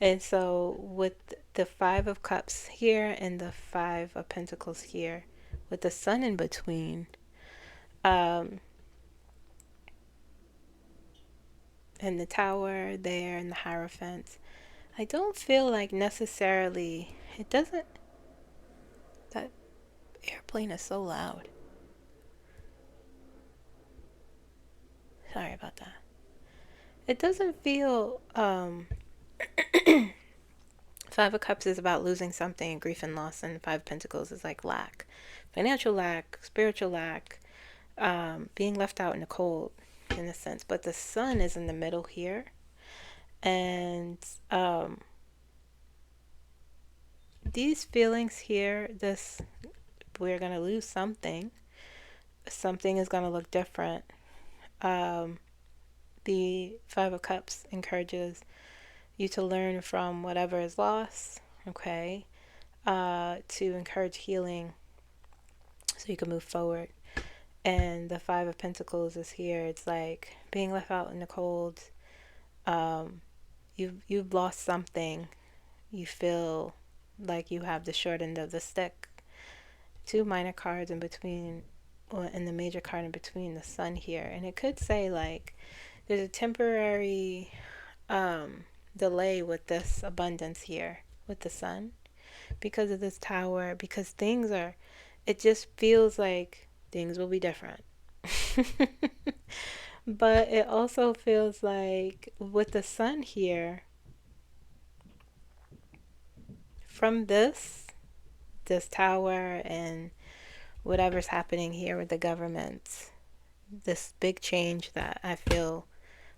and so with the Five of Cups here and the Five of Pentacles here, with the Sun in between, and the Tower there and the Hierophant, I don't feel like necessarily, it doesn't, that airplane is so loud. Sorry about that. It doesn't feel, Five of Cups is about losing something, grief and loss, and Five of Pentacles is like lack. Financial lack, spiritual lack, being left out in the cold, in a sense. But the Sun is in the middle here. And these feelings here, we're going to lose something. Something is going to look different. The Five of Cups encourages you to learn from whatever is lost, okay, to encourage healing so you can move forward. And the Five of Pentacles is here. It's like being left out in the cold. You've lost something. You feel like you have the short end of the stick. Two minor cards in between, and the major card in between, the Sun here. And it could say like there's a temporary delay with this abundance here with the Sun because of this Tower, because it just feels like things will be different. But it also feels like with the Sun here, from this Tower and whatever's happening here with the government, this big change that I feel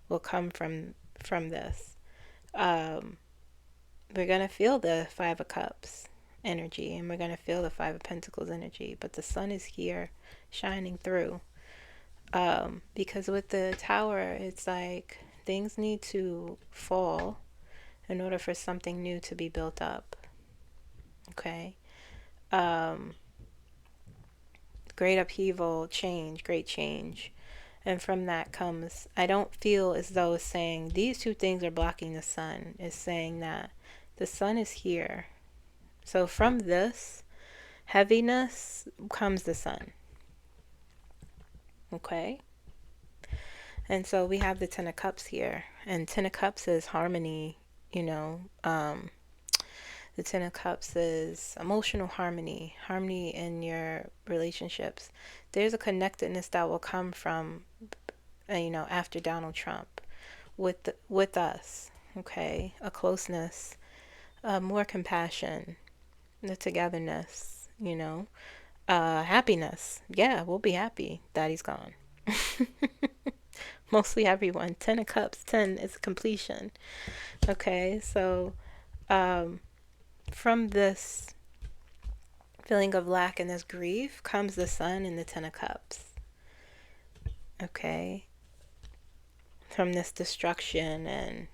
will come from this. We're going to feel the Five of Cups energy, and we're going to feel the Five of Pentacles energy, but the Sun is here shining through. Because with the Tower, it's like things need to fall in order for something new to be built up. Okay. Great upheaval, change, great change. And from that comes, I don't feel as though it's saying these two things are blocking the Sun. It's saying that the Sun is here. So from this heaviness comes the Sun. Okay? And so we have the Ten of Cups here. And Ten of Cups is harmony, the The Ten of Cups is emotional harmony, harmony in your relationships. There's a connectedness that will come from, after Donald Trump with us, okay? A closeness, more compassion, the togetherness, happiness. Yeah, we'll be happy that he's gone. Mostly everyone. 10 of Cups, 10 is completion. Okay, so from this feeling of lack and this grief comes the Sun and the 10 of Cups. Okay, from this destruction and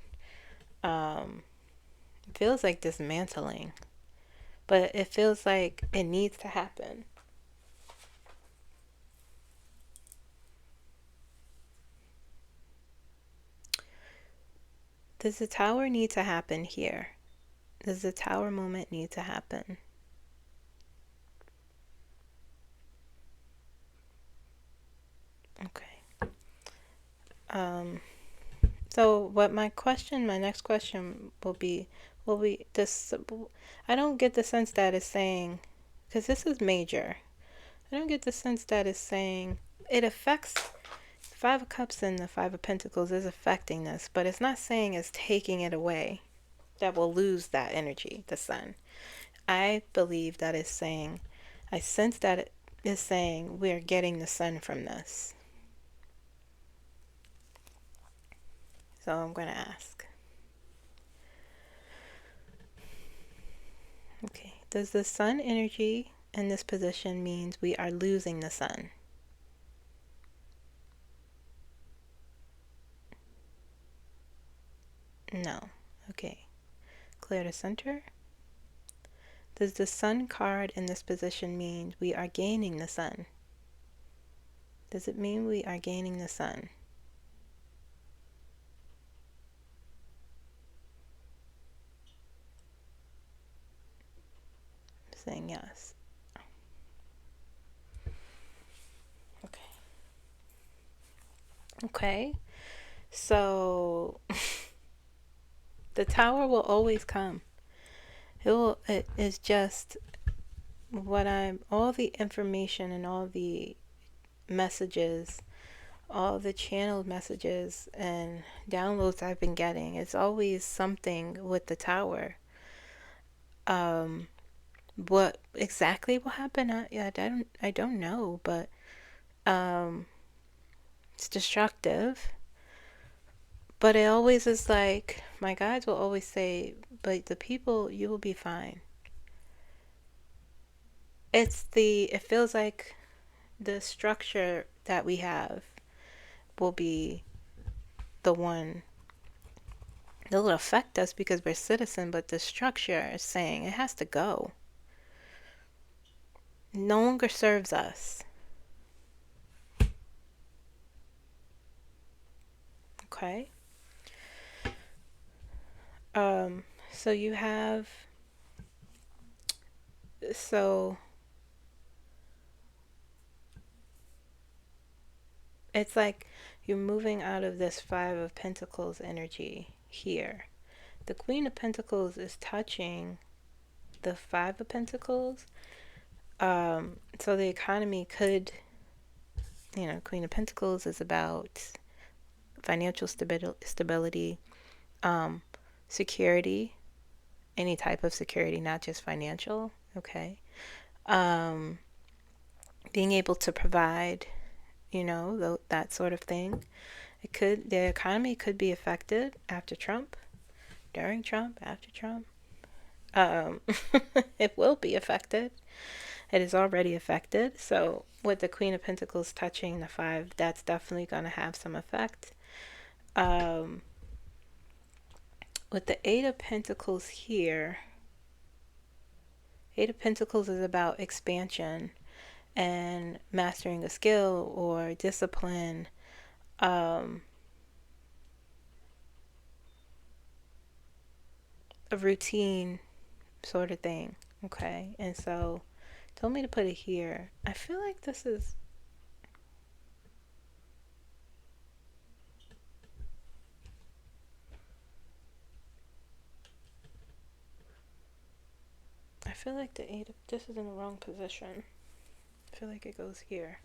it feels like dismantling, but it feels like it needs to happen. Does the Tower need to happen here? Does the Tower moment need to happen? Okay. So what my next question will be this. I don't get the sense that it's saying, because this is major, I don't get the sense that it's saying it affects Five of Cups and the Five of Pentacles is affecting this, but it's not saying it's taking it away, that we'll lose that energy, the Sun. I believe that it's saying, I sense that it is saying we're getting the Sun from this. So I'm going to ask. Okay, does the Sun energy in this position means we are losing the Sun? No. Okay. Clear the center. Does the Sun card in this position mean we are gaining the Sun? Does it mean we are gaining the Sun? I'm saying yes. Okay. Okay. So the Tower will always come. It is just all the information and all the messages, all the channeled messages and downloads I've been getting. It's always something with the Tower. What exactly will happen? I don't know, but it's destructive. But it always is like, my guides will always say, but the people, you will be fine. It feels like the structure that we have will be the one that will affect us because we're citizen, but the structure is saying it has to go. No longer serves us. Okay. So you have, it's like you're moving out of this Five of Pentacles energy here. The Queen of Pentacles is touching the Five of Pentacles. So the economy could, Queen of Pentacles is about financial stability, security, any type of security, not just financial. Okay. Being able to provide, that sort of thing. The economy could be affected after Trump, during Trump, after Trump. It will be affected. It is already affected. So with the Queen of Pentacles touching the Five, that's definitely going to have some effect. With the Eight of Pentacles here, Eight of Pentacles is about expansion and mastering a skill or discipline. A routine sort of thing. Okay. And so told me to put it here. I feel like this is, feel like the eight of, this is in the wrong position. I feel like it goes here.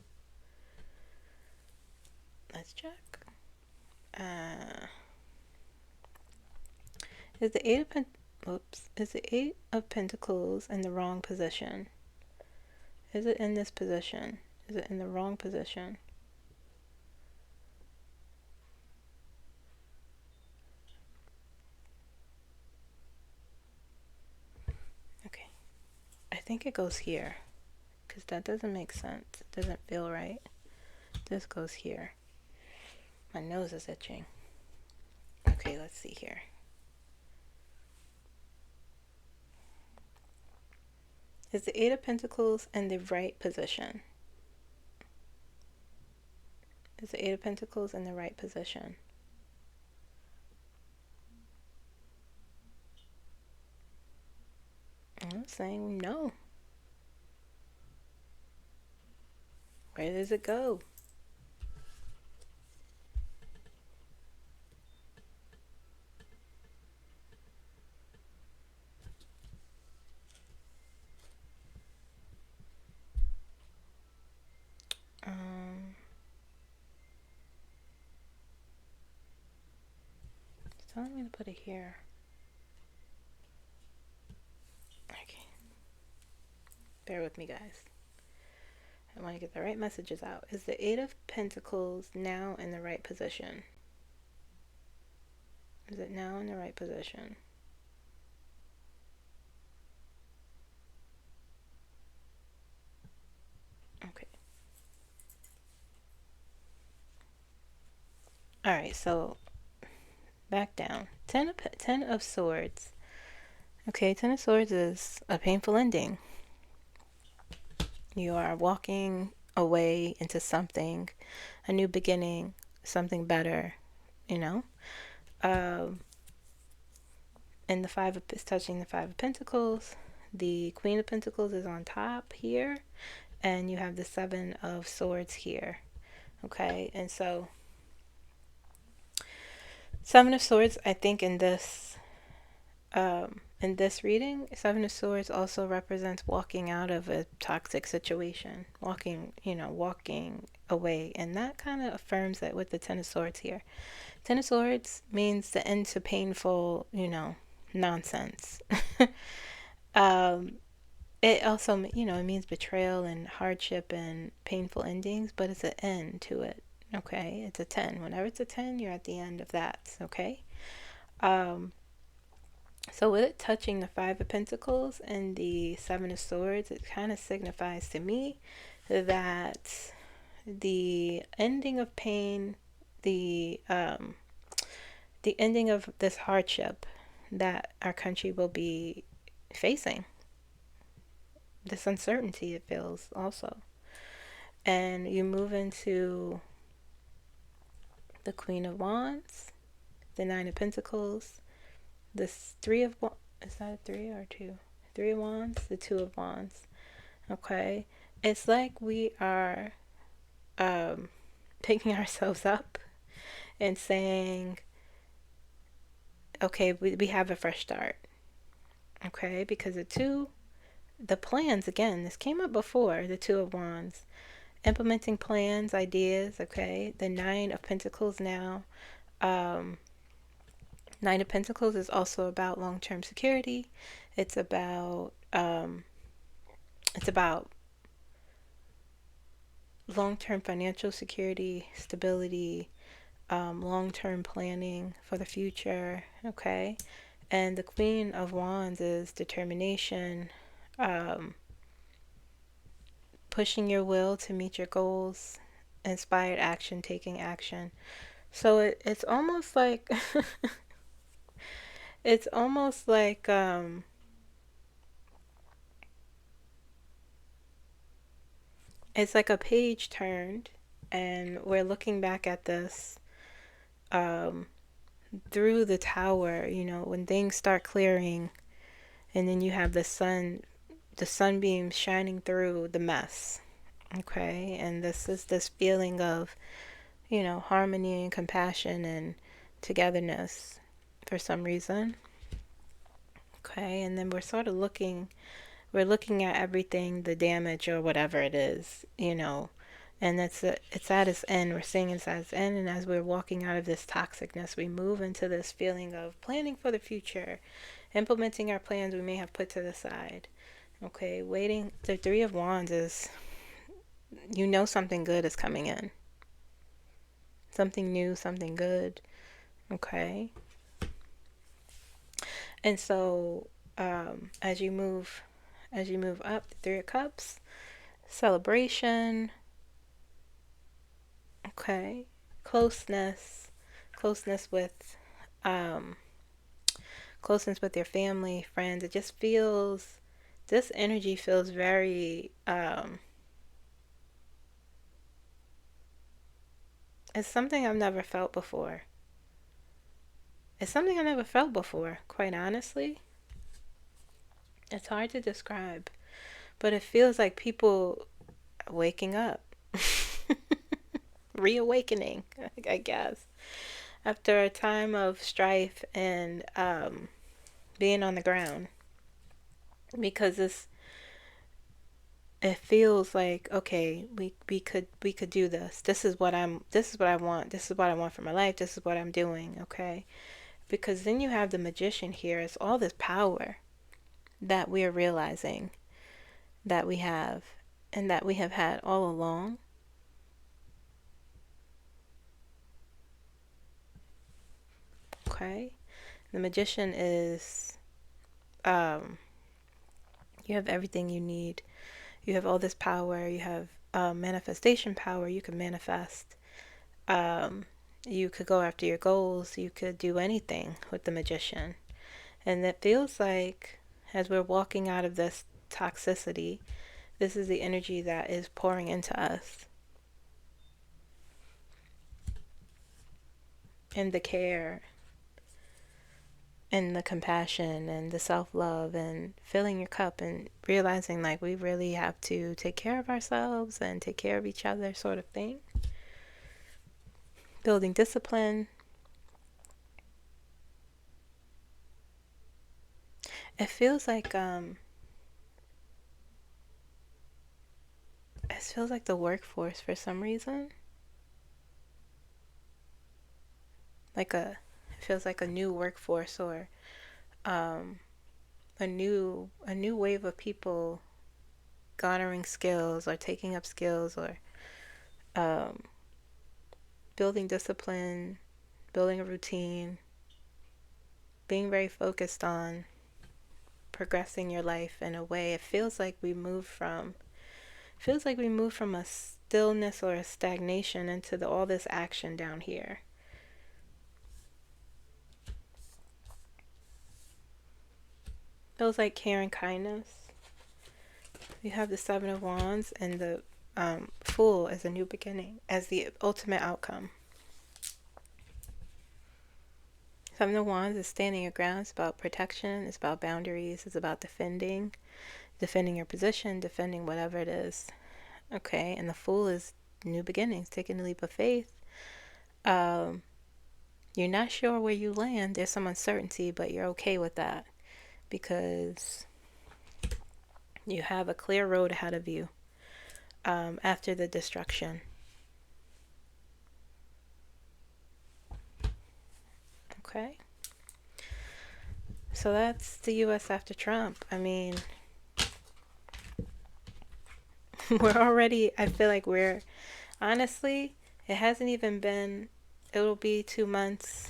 Let's check. Is the Eight of Pentacles in the wrong position? Is it in this position? Is it in the wrong position? Okay. I think it goes here, because that doesn't make sense. It doesn't feel right. This goes here. My nose is itching. Okay, let's see here. Is the Eight of Pentacles in the right position? Is the Eight of Pentacles in the right position? I'm saying no. Where does it go? It's telling me to put it here. Okay. Bear with me, guys. I want to get the right messages out. Is the Eight of Pentacles now in the right position? Is it now in the right position? Okay. All right, so back down. Ten of Swords. Okay, Ten of Swords is a painful ending. You are walking away into something, a new beginning, something better, you know. And the Five of is touching the Five of Pentacles. The Queen of Pentacles is on top here, and you have the Seven of Swords here. Okay, and so Seven of Swords, I think in this reading, Seven of Swords also represents walking out of a toxic situation, walking away, and that kind of affirms it with the Ten of Swords here. Ten of Swords means the end to painful, nonsense. It also, it means betrayal and hardship and painful endings, but it's an end to it. Okay, it's a 10. Whenever it's a 10, you're at the end of that. Okay. So with it touching the Five of Pentacles and the Seven of Swords, it kind of signifies to me that the ending of pain, the ending of this hardship that our country will be facing, this uncertainty it feels also, and you move into the Queen of Wands, the Nine of Pentacles, this Three of Wands. Is that a 3 or 2? 3 of Wands, the Two of Wands. Okay, it's like we are picking ourselves up and saying, okay, we have a fresh start. Okay, because the plans, again, this came up before, the Two of Wands, implementing plans, ideas. Okay, the Nine of Pentacles now. Nine of Pentacles is also about long-term security. It's about long-term financial security, stability, long-term planning for the future. Okay, and the Queen of Wands is determination, pushing your will to meet your goals, inspired action, taking action. So it's almost like it's almost like it's like a page turned, and we're looking back at this through the tower, when things start clearing, and then you have the sunbeam shining through the mess. Okay, and this is this feeling of harmony and compassion and togetherness for some reason. Okay, and then we're sort of looking we're looking at everything, the damage or whatever it is, and it's at its end. We're seeing it's at its end, and as we're walking out of this toxicness, we move into this feeling of planning for the future, implementing our plans we may have put to the side. Okay, waiting. The Three of Wands is, something good is coming in. Something new, something good. Okay. And so, as you move up, the Three of Cups, celebration. Okay, closeness with, closeness with your family, friends. It just feels, this energy feels very, it's something I've never felt before. It's something I never felt before, quite honestly. It's hard to describe, but it feels like people waking up, reawakening, I guess, after a time of strife and being on the ground. Because it feels like, okay, we could do this. This is what I want. This is what I want for my life. This is what I'm doing. Okay. Because then you have the Magician here. It's all this power that we are realizing that we have, and that we have had all along. Okay. The Magician is, you have everything you need. You have all this power. You have manifestation power. You can manifest. You could go after your goals. You could do anything with the Magician. And it feels like, as we're walking out of this toxicity, this is the energy that is pouring into us. And the care, and the compassion, and the self-love, and filling your cup, and realizing like we really have to take care of ourselves and take care of each other, sort of thing. Building discipline. It feels like the workforce for some reason. It feels like a new workforce, or a new wave of people garnering skills, or taking up skills, or building discipline, building a routine, being very focused on progressing your life in a way. It feels like we move from a stillness or a stagnation into all this action down here. Feels like care and kindness. You have the Seven of Wands, and the Fool as a new beginning, as the ultimate outcome. Seven of Wands is standing your ground. It's about protection. It's about boundaries. It's about defending your position, defending whatever it is. Okay, and the Fool is new beginnings, taking a leap of faith. You're not sure where you land. There's some uncertainty, but you're okay with that, because you have a clear road ahead of you after the destruction. Okay. So that's the U.S. after Trump. I mean, I feel like honestly, it hasn't even been, it'll be 2 months.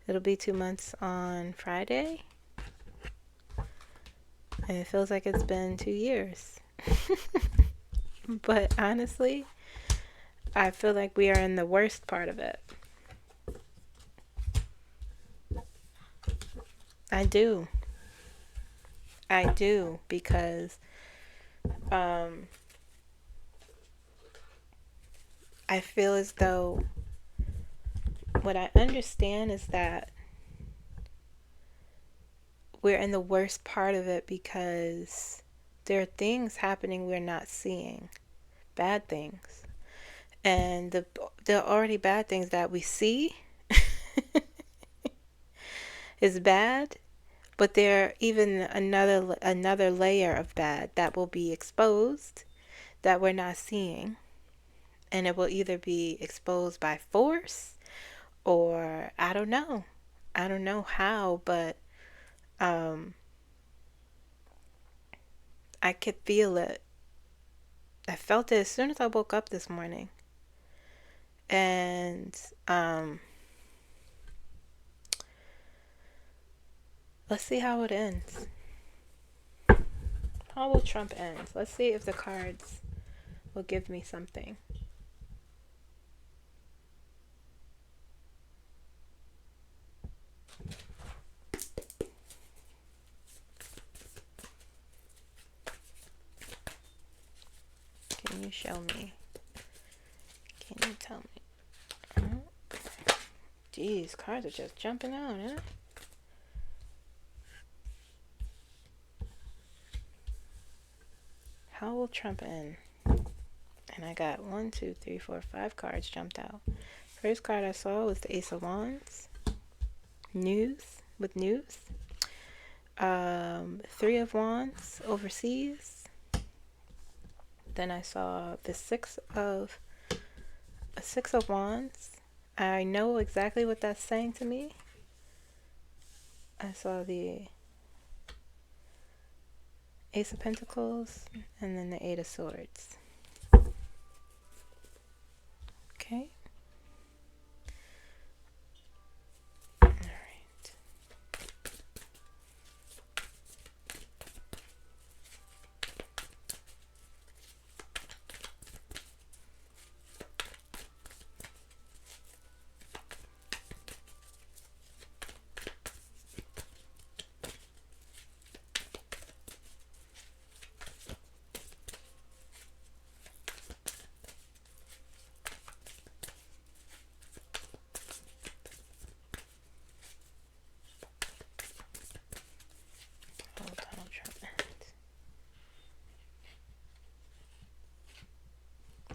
It'll be 2 months on Friday. And it feels like it's been 2 years. But honestly, I feel like we are in the worst part of it. I do, because I feel as though, what I understand is that we're in the worst part of it because there are things happening we're not seeing. Bad things. And the already bad things that we see is bad, But there even another layer of bad that will be exposed that we're not seeing. And it will either be exposed by force, or I don't know. I don't know how, but I could feel it. I felt it as soon as I woke up this morning. And let's see how it ends. How will Trump end? Let's see if the cards will give me something. Can you show me? Can you tell me? Jeez, cards are just jumping out, huh? How will Trump end? And I got 1, 2, 3, 4, 5 cards jumped out. First card I saw was the Ace of Wands. News. 3 of Wands, overseas. Then I saw the Six of Wands. I know exactly what that's saying to me. I saw the Ace of Pentacles and then the Eight of Swords. Okay. All right.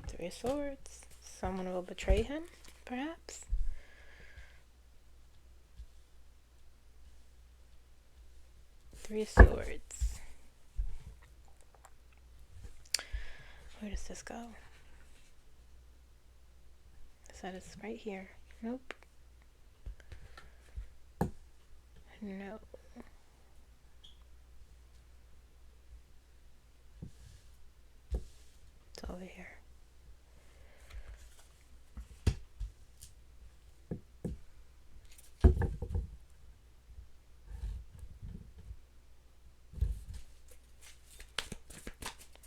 Three of Swords. Someone will betray him, perhaps. Three of Swords. Where does this go? It said it's right here. Nope. No. It's over here.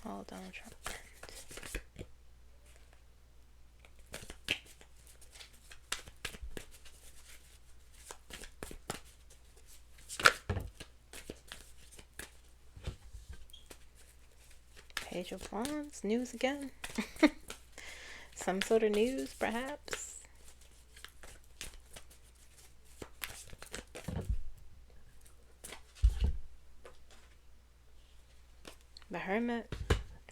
All Donald Trump. Page of Wands. News again. Some sort of news, perhaps. The Hermit.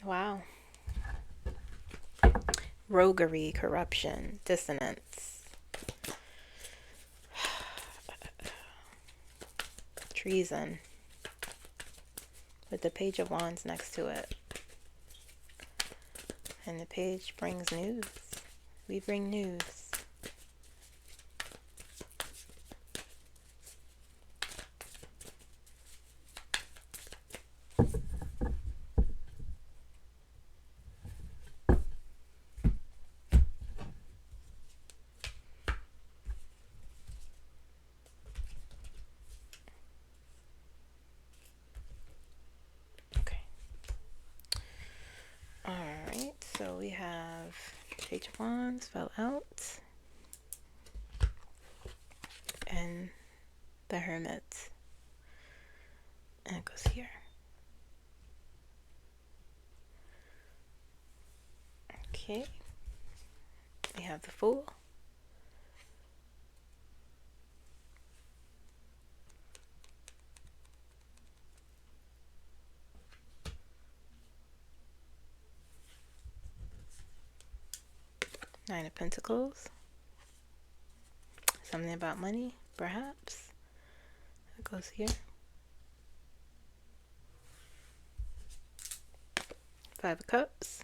Wow. Roguery, corruption, dissonance. Treason. With the Page of Wands next to it. And the page brings news. We bring news. Alright, so we have Page of Wands fell out. And the Hermit. And it goes here. Okay. We have the Fool. Nine of Pentacles. Something about money, perhaps. It goes here. Five of Cups.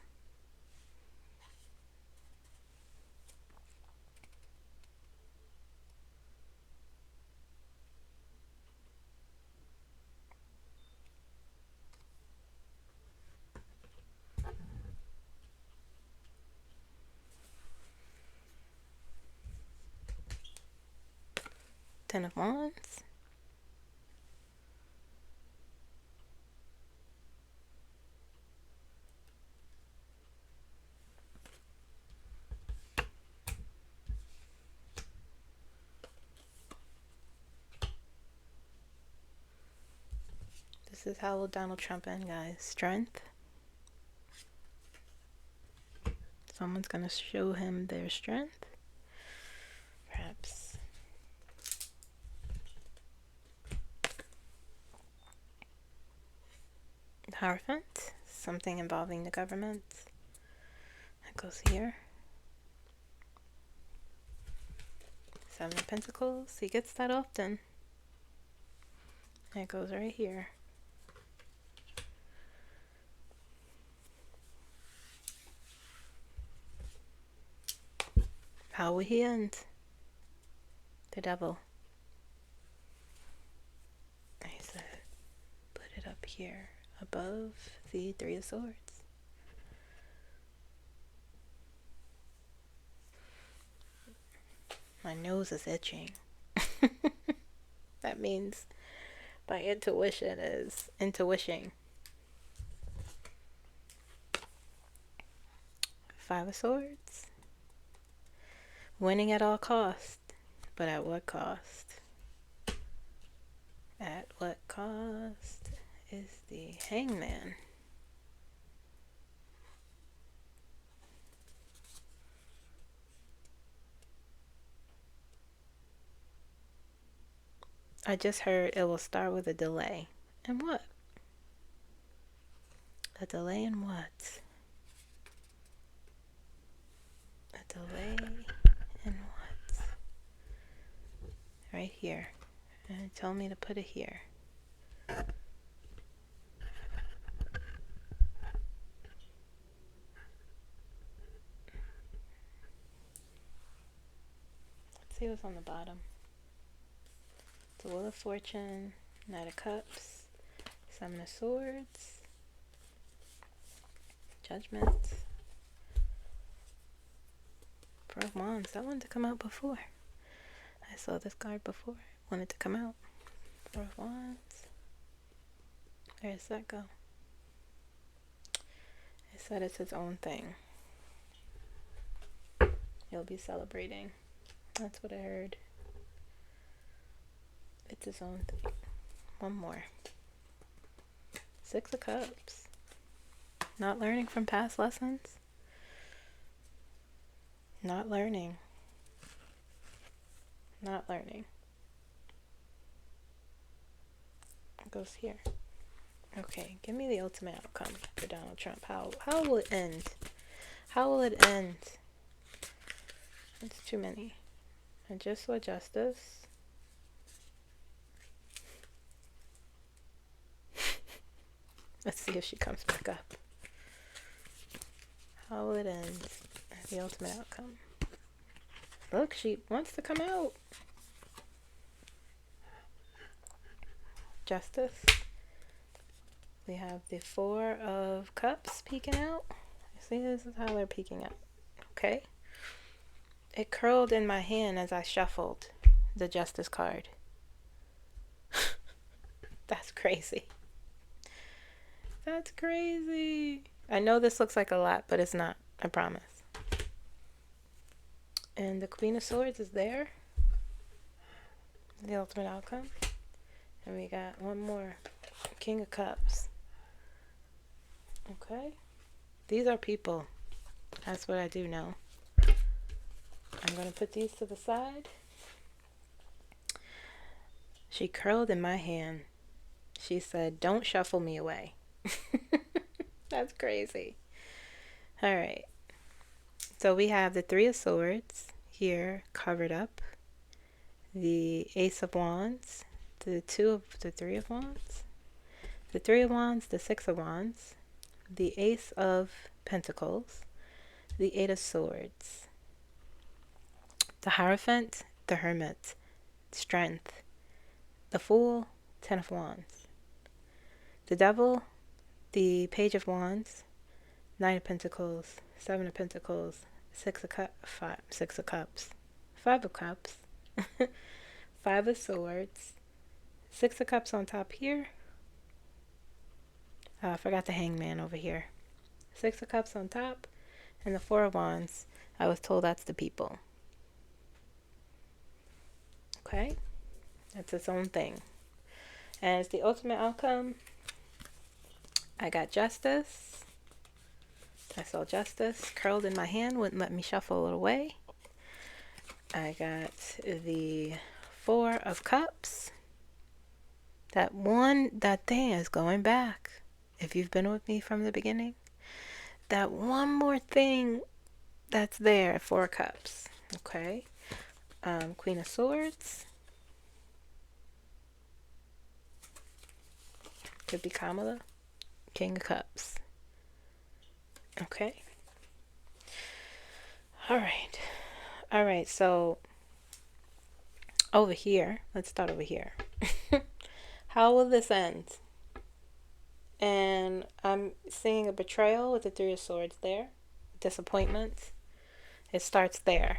Ten of Wands. This is how will Donald Trump end, guys. Strength. Someone's gonna show him their strength. Perhaps. Hierophant. Something involving the government. That goes here. Seven of Pentacles. He gets that often. And it goes right here. How will he end? The Devil. He said, put it up here above the Three of Swords. My nose is itching. That means my intuition is intuition. Five of Swords. Winning at all cost. But at what cost? At what cost is the Hangman? I just heard it will start with a delay. And what? A delay in what? A delay in what? Right here. And it told me to put it here. Let's see what's on the bottom. The Wheel of Fortune, Knight of Cups, Seven of Swords, Judgment, Four of Wands. That wanted to come out before. I saw this card before. Wanted to come out. Four of Wands. Where does that go? It said it's its own thing. You'll be celebrating. That's what I heard. It's its own thing. One more. Six of Cups. Not learning from past lessons. Not learning. Not learning. It goes here. Okay, give me the ultimate outcome for Donald Trump. How will it end? How will it end? It's too many. I just saw Justice. Let's see if she comes back up. How will it end? The ultimate outcome. Look, she wants to come out. Justice. We have the Four of Cups peeking out. See, this is how they're peeking out. Okay. It curled in my hand as I shuffled the Justice card. That's crazy. That's crazy. I know this looks like a lot, but it's not. I promise. And the Queen of Swords is there. The ultimate outcome. And we got one more. King of Cups. Okay. These are people. That's what I do know. I'm going to put these to the side. She curled in my hand. She said, don't shuffle me away. That's crazy. All right. So we have the Three of Swords here covered up. The Ace of Wands. The Three of Wands. The Three of Wands. The Six of Wands. the Ace of Pentacles, the Eight of Swords, the Hierophant, the Hermit, Strength, the Fool, Ten of Wands, the Devil, the Page of Wands, Nine of Pentacles, Seven of Pentacles, Six of Cups, Five of Cups, Five of Swords, Six of Cups on top here. I forgot the Hangman over here. Six of Cups on top, and the Four of Wands. I was told that's the People. Okay? That's its own thing. And as the ultimate outcome, I got Justice. I saw Justice curled in my hand, wouldn't let me shuffle it away. I got the Four of Cups. That thing is going back. If you've been with me from the beginning, that one more thing that's there, Four of Cups. Okay. Queen of Swords. Could be Kamala. King of Cups. Okay. All right, so over here, let's start over here. How will this end? And I'm seeing a betrayal with the Three of Swords there. Disappointment. It starts there.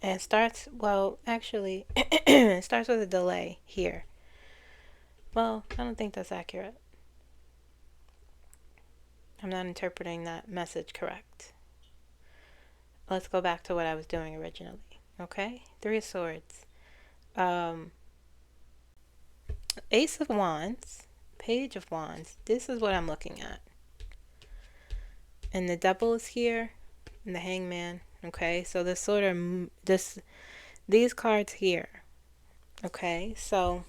And it starts, well, actually, it starts with a delay here. Well, I don't think that's accurate. I'm not interpreting that message correct. Let's go back to what I was doing originally. Okay? Three of Swords. Ace of Wands. Page of Wands. This is what I'm looking at. And the Devil is here. And the Hangman. Okay? So this sort of, these cards here. Okay? So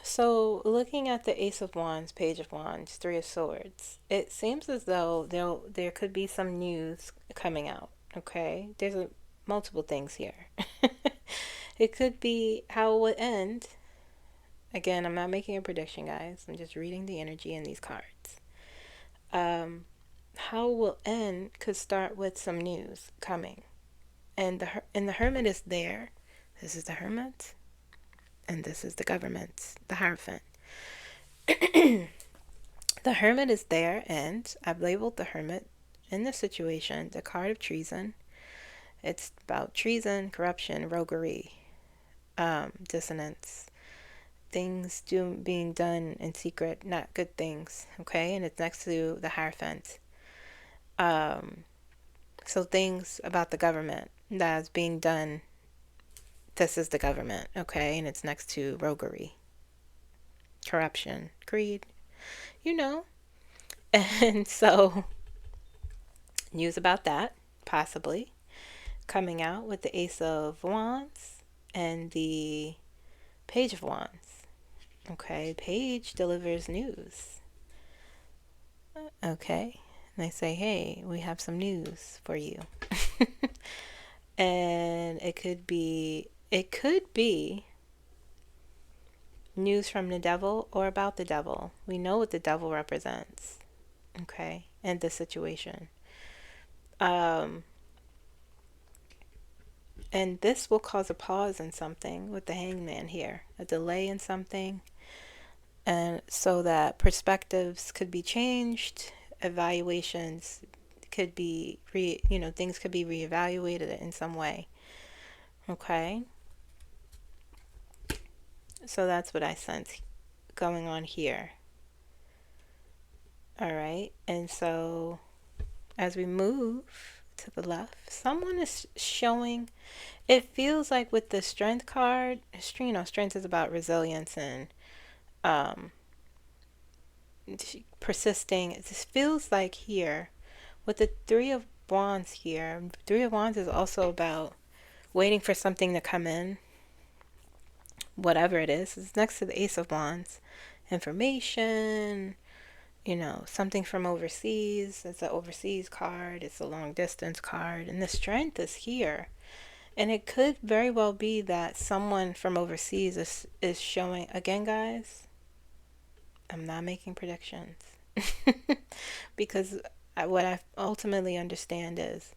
so looking at the Ace of Wands, Page of Wands, Three of Swords, it seems as though there could be some news coming out. Okay, there's multiple things here. It could be how it would end. Again, I'm not making a prediction, guys. I'm just reading the energy in these cards. How it will end could start with some news coming, and the Hermit is there. This is the Hermit. And this is the government, the Hierophant. The Hermit is there, and I've labeled the Hermit in this situation the card of treason. It's about treason, corruption, roguery, dissonance, things being done in secret, not good things. Okay, and it's next to the Hierophant. So things about the government that's being done. This is the government, okay? And it's next to roguery, corruption, greed, you know. And so, news about that, possibly, coming out with the Ace of Wands and the Page of Wands. Okay, Page delivers news. Okay, and they say, hey, we have some news for you. And it could be news from the Devil or about the Devil. We know what the Devil represents, okay, and the situation. And this will cause a pause in something with the Hangman here, a delay in something, and so that perspectives could be changed, evaluations could be things could be reevaluated in some way. Okay, so that's what I sense going on here. All right, and so as we move to the left, someone is showing, it feels like with the Strength card, strength is about resilience and persisting. It just feels like here with the Three of Wands here, Three of Wands is also about waiting for something to come in, whatever it is. It's next to the Ace of Wands. Information, something from overseas. It's an overseas card. It's a long distance card. And the Strength is here. And it could very well be that someone from overseas is showing, again, guys, I'm not making predictions. Because what I ultimately understand is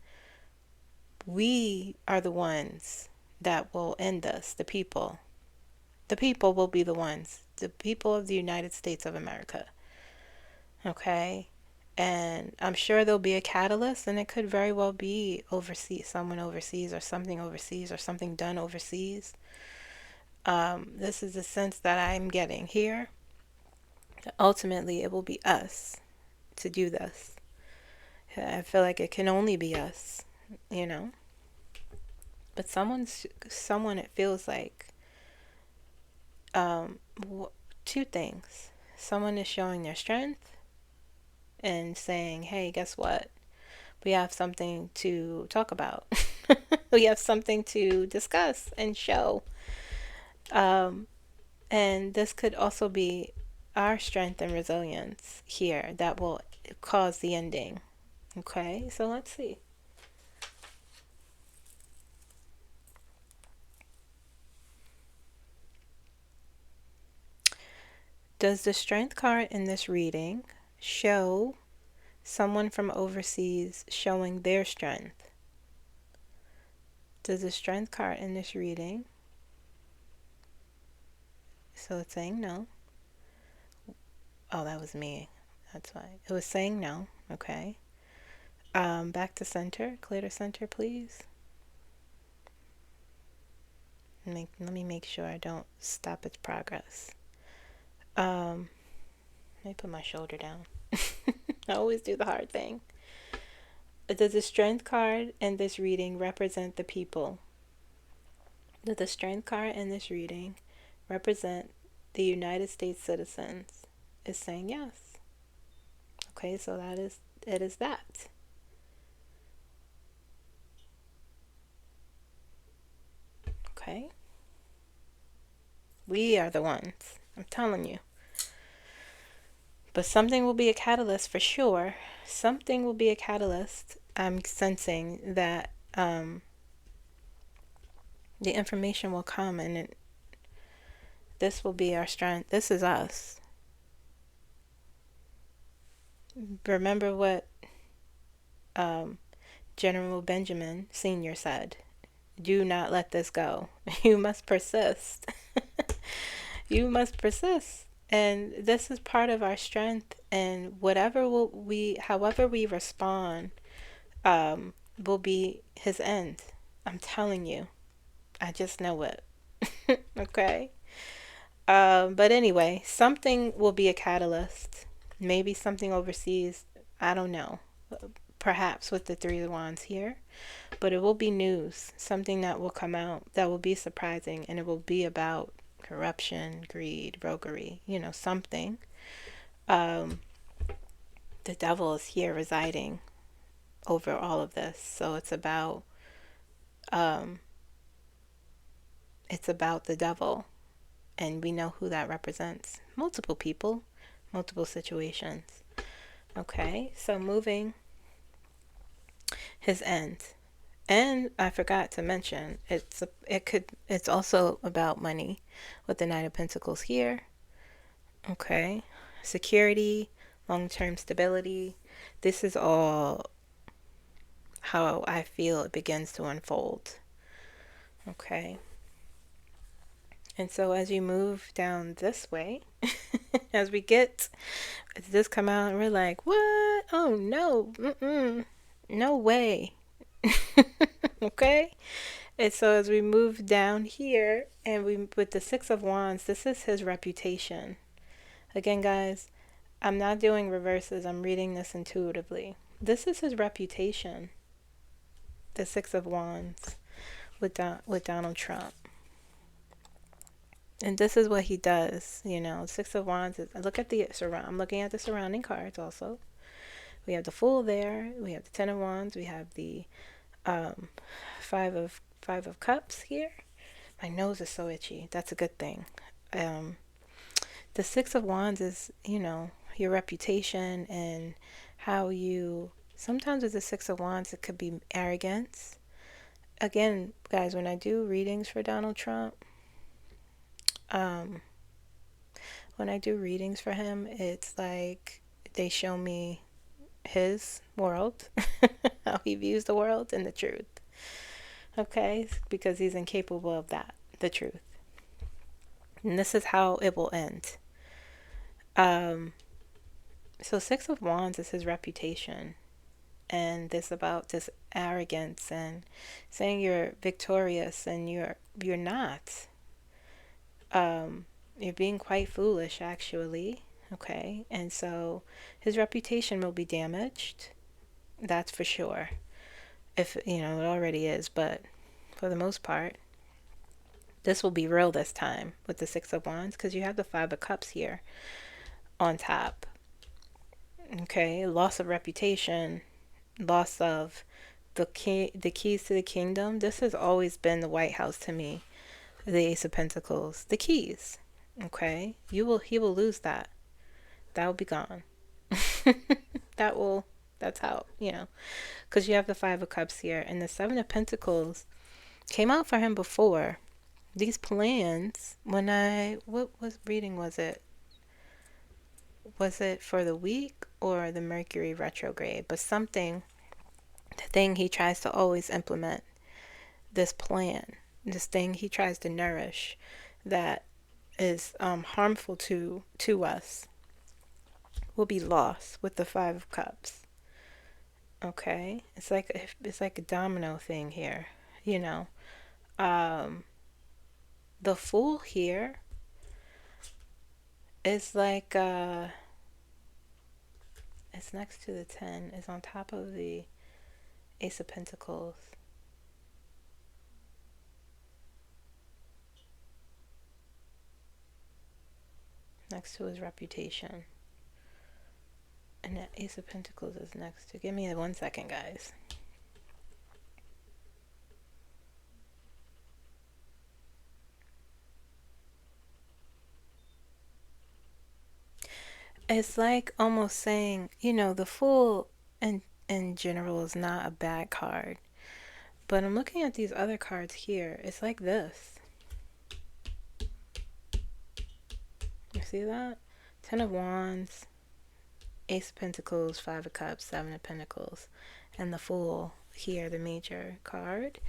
we are the ones that will end this, the people. The people will be the ones, the people of the United States of America. Okay? And I'm sure there'll be a catalyst, and it could very well be overseas, someone overseas, or something done overseas. This is the sense that I'm getting here. Ultimately, it will be us to do this. I feel like it can only be us, you know. But someone, it feels like, um, two things. Someone is showing their strength and saying, hey, guess what? We have something to talk about. We have something to discuss and show. And this could also be our strength and resilience here that will cause the ending. Okay, so let's see. Does the strength card in this reading show someone from overseas showing their strength? Does the strength card in this reading, so it's saying no. Oh, that was me. That's why. It was saying no. Okay. Back to center. Clear to center, please. Let me make sure I don't stop its progress. Let me put my shoulder down. I always do the hard thing. Does the strength card in this reading represent the people? Does the strength card in this reading represent the United States citizens? Is saying yes. Okay, so it is that. Okay. We are the ones. I'm telling you. But something will be a catalyst for sure. Something will be a catalyst. I'm sensing that the information will come, and this will be our strength. This is us. Remember what General Benjamin Sr. said. Do not let this go. You must persist. You must persist. And this is part of our strength, and however we respond, will be his end. I'm telling you. I just know it. Okay? But anyway, something will be a catalyst. Maybe something overseas. I don't know. Perhaps with the Three of Wands here. But it will be news. Something that will come out that will be surprising. And it will be about corruption, greed, roguery. Something. The devil is here residing over all of this. So it's about the devil. And we know who that represents. Multiple people, multiple situations. Okay, so moving his end. And I forgot to mention, it's also about money with the Knight of Pentacles here. Okay, security, long-term stability. This is all how I feel it begins to unfold. Okay. And so as you move down this way, as this come out and we're like, what? Oh no, no way. Okay. And so as we move down here, and with the Six of Wands, this is his reputation. Again, guys, I'm not doing reverses. I'm reading this intuitively. This is his reputation. The Six of Wands with Donald Trump. And this is what he does, Six of Wands is, I'm looking at the surrounding cards also. We have the Fool there, we have the Ten of Wands, we have the Five of Cups here. My nose is so itchy. That's a good thing. The Six of Wands is, your reputation and how sometimes with the Six of Wands, it could be arrogance. again, guys, when I do readings for Donald Trump, um, when I do readings for him, it's like they show me his world, how he views the world, and the truth. Okay? Because he's incapable of that, the truth. And this is how it will end. So Six of Wands is his reputation. And this about this arrogance and saying you're victorious and you're not. You're being quite foolish, actually. Okay? And so his reputation will be damaged. That's for sure. If, it already is, but for the most part, this will be real this time with the Six of Wands, because you have the Five of Cups here on top. Okay? Loss of reputation, loss of the keys to the kingdom. This has always been the White House to me. The Ace of Pentacles, the keys. Okay, he will lose that. That will be gone. That's how, because you have the Five of Cups here, and the Seven of Pentacles came out for him before. These plans, what reading was it? Was it for the week or the Mercury retrograde? But something, the thing he tries to always implement, this plan, this thing he tries to nourish that is harmful to us, will be lost with the Five of Cups. Okay, it's like a domino thing here, the Fool here is like it's next to the 10, it's on top of the Ace of Pentacles. Next to his reputation. And that Ace of Pentacles is next to. Give me 1 second, guys. It's like almost saying, the Fool in general is not a bad card. But I'm looking at these other cards here. It's like this. You see that? 10 of Wands, Ace of Pentacles, Five of Cups, Seven of Pentacles, and the Fool here, the major card.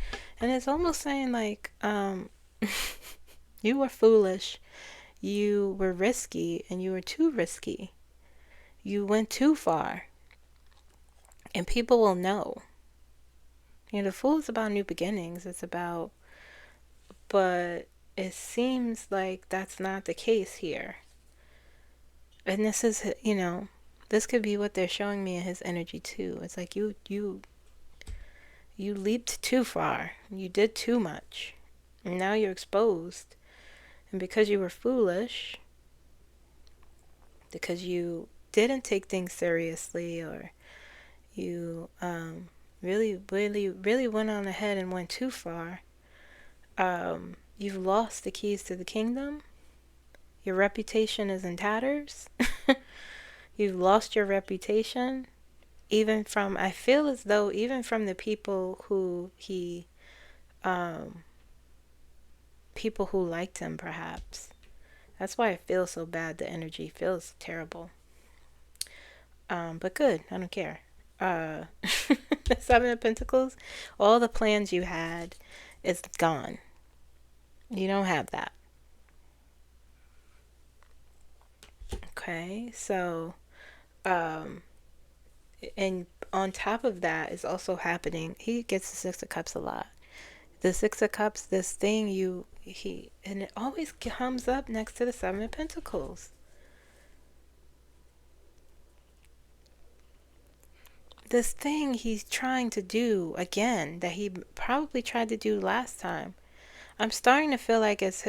And it's almost saying like, you were foolish, you were risky, and you were too risky. You went too far. And people will know. The Fool is about new beginnings. It's about, but it seems like that's not the case here. And this is, this could be what they're showing me in his energy too. It's like you leaped too far. You did too much. And now you're exposed. And because you were foolish, because you didn't take things seriously, or you really went on ahead and went too far, you've lost the keys to the kingdom. Your reputation is in tatters. You've lost your reputation. I feel as though even from the people who people who liked him, perhaps. That's why it feels so bad. The energy feels terrible. But good. I don't care. Seven of Pentacles, all the plans you had is gone. You don't have that. Okay, so and on top of that is also happening, he gets the Six of Cups a lot. The Six of Cups, this thing and it always comes up next to the Seven of Pentacles. This thing he's trying to do again that he probably tried to do last time. I'm starting to feel like it's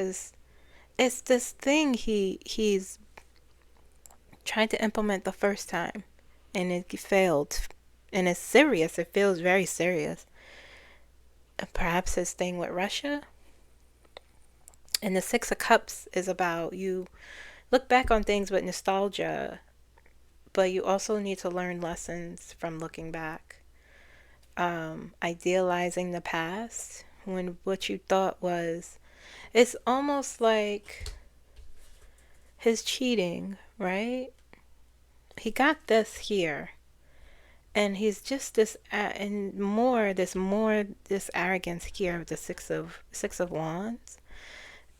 this thing he's tried to implement the first time, and it failed. And it's serious. It feels very serious. Perhaps his thing with Russia. And the Six of Cups is about, you look back on things with nostalgia, but you also need to learn lessons from looking back. idealizing the past when what you thought was, it's almost like his cheating, right? He got this here, and he's just this and this arrogance here with the six of wands,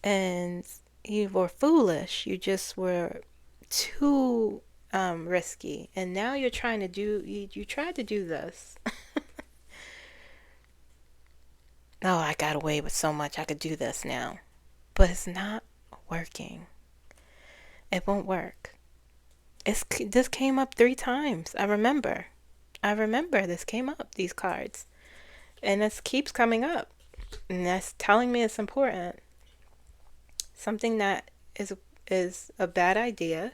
and you were foolish. You just were too risky, and now you're trying to do. You tried to do this. Oh, I got away with so much. I could do this now, but it's not working. It won't work. This came up 3 times. I remember this came up, these cards. And this keeps coming up. And that's telling me it's important. Something that is a bad idea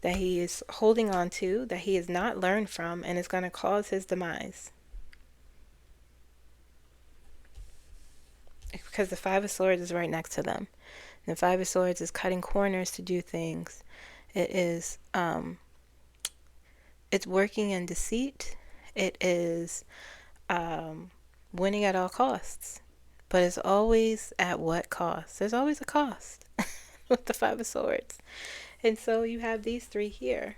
that he is holding on to, that he has not learned from, and is going to cause his demise. Because the Five of Swords is right next to them. And the Five of Swords is cutting corners to do things. It is it's working in deceit. It is winning at all costs. But it's always at what cost? There's always a cost with the Five of Swords. And so you have these 3 here.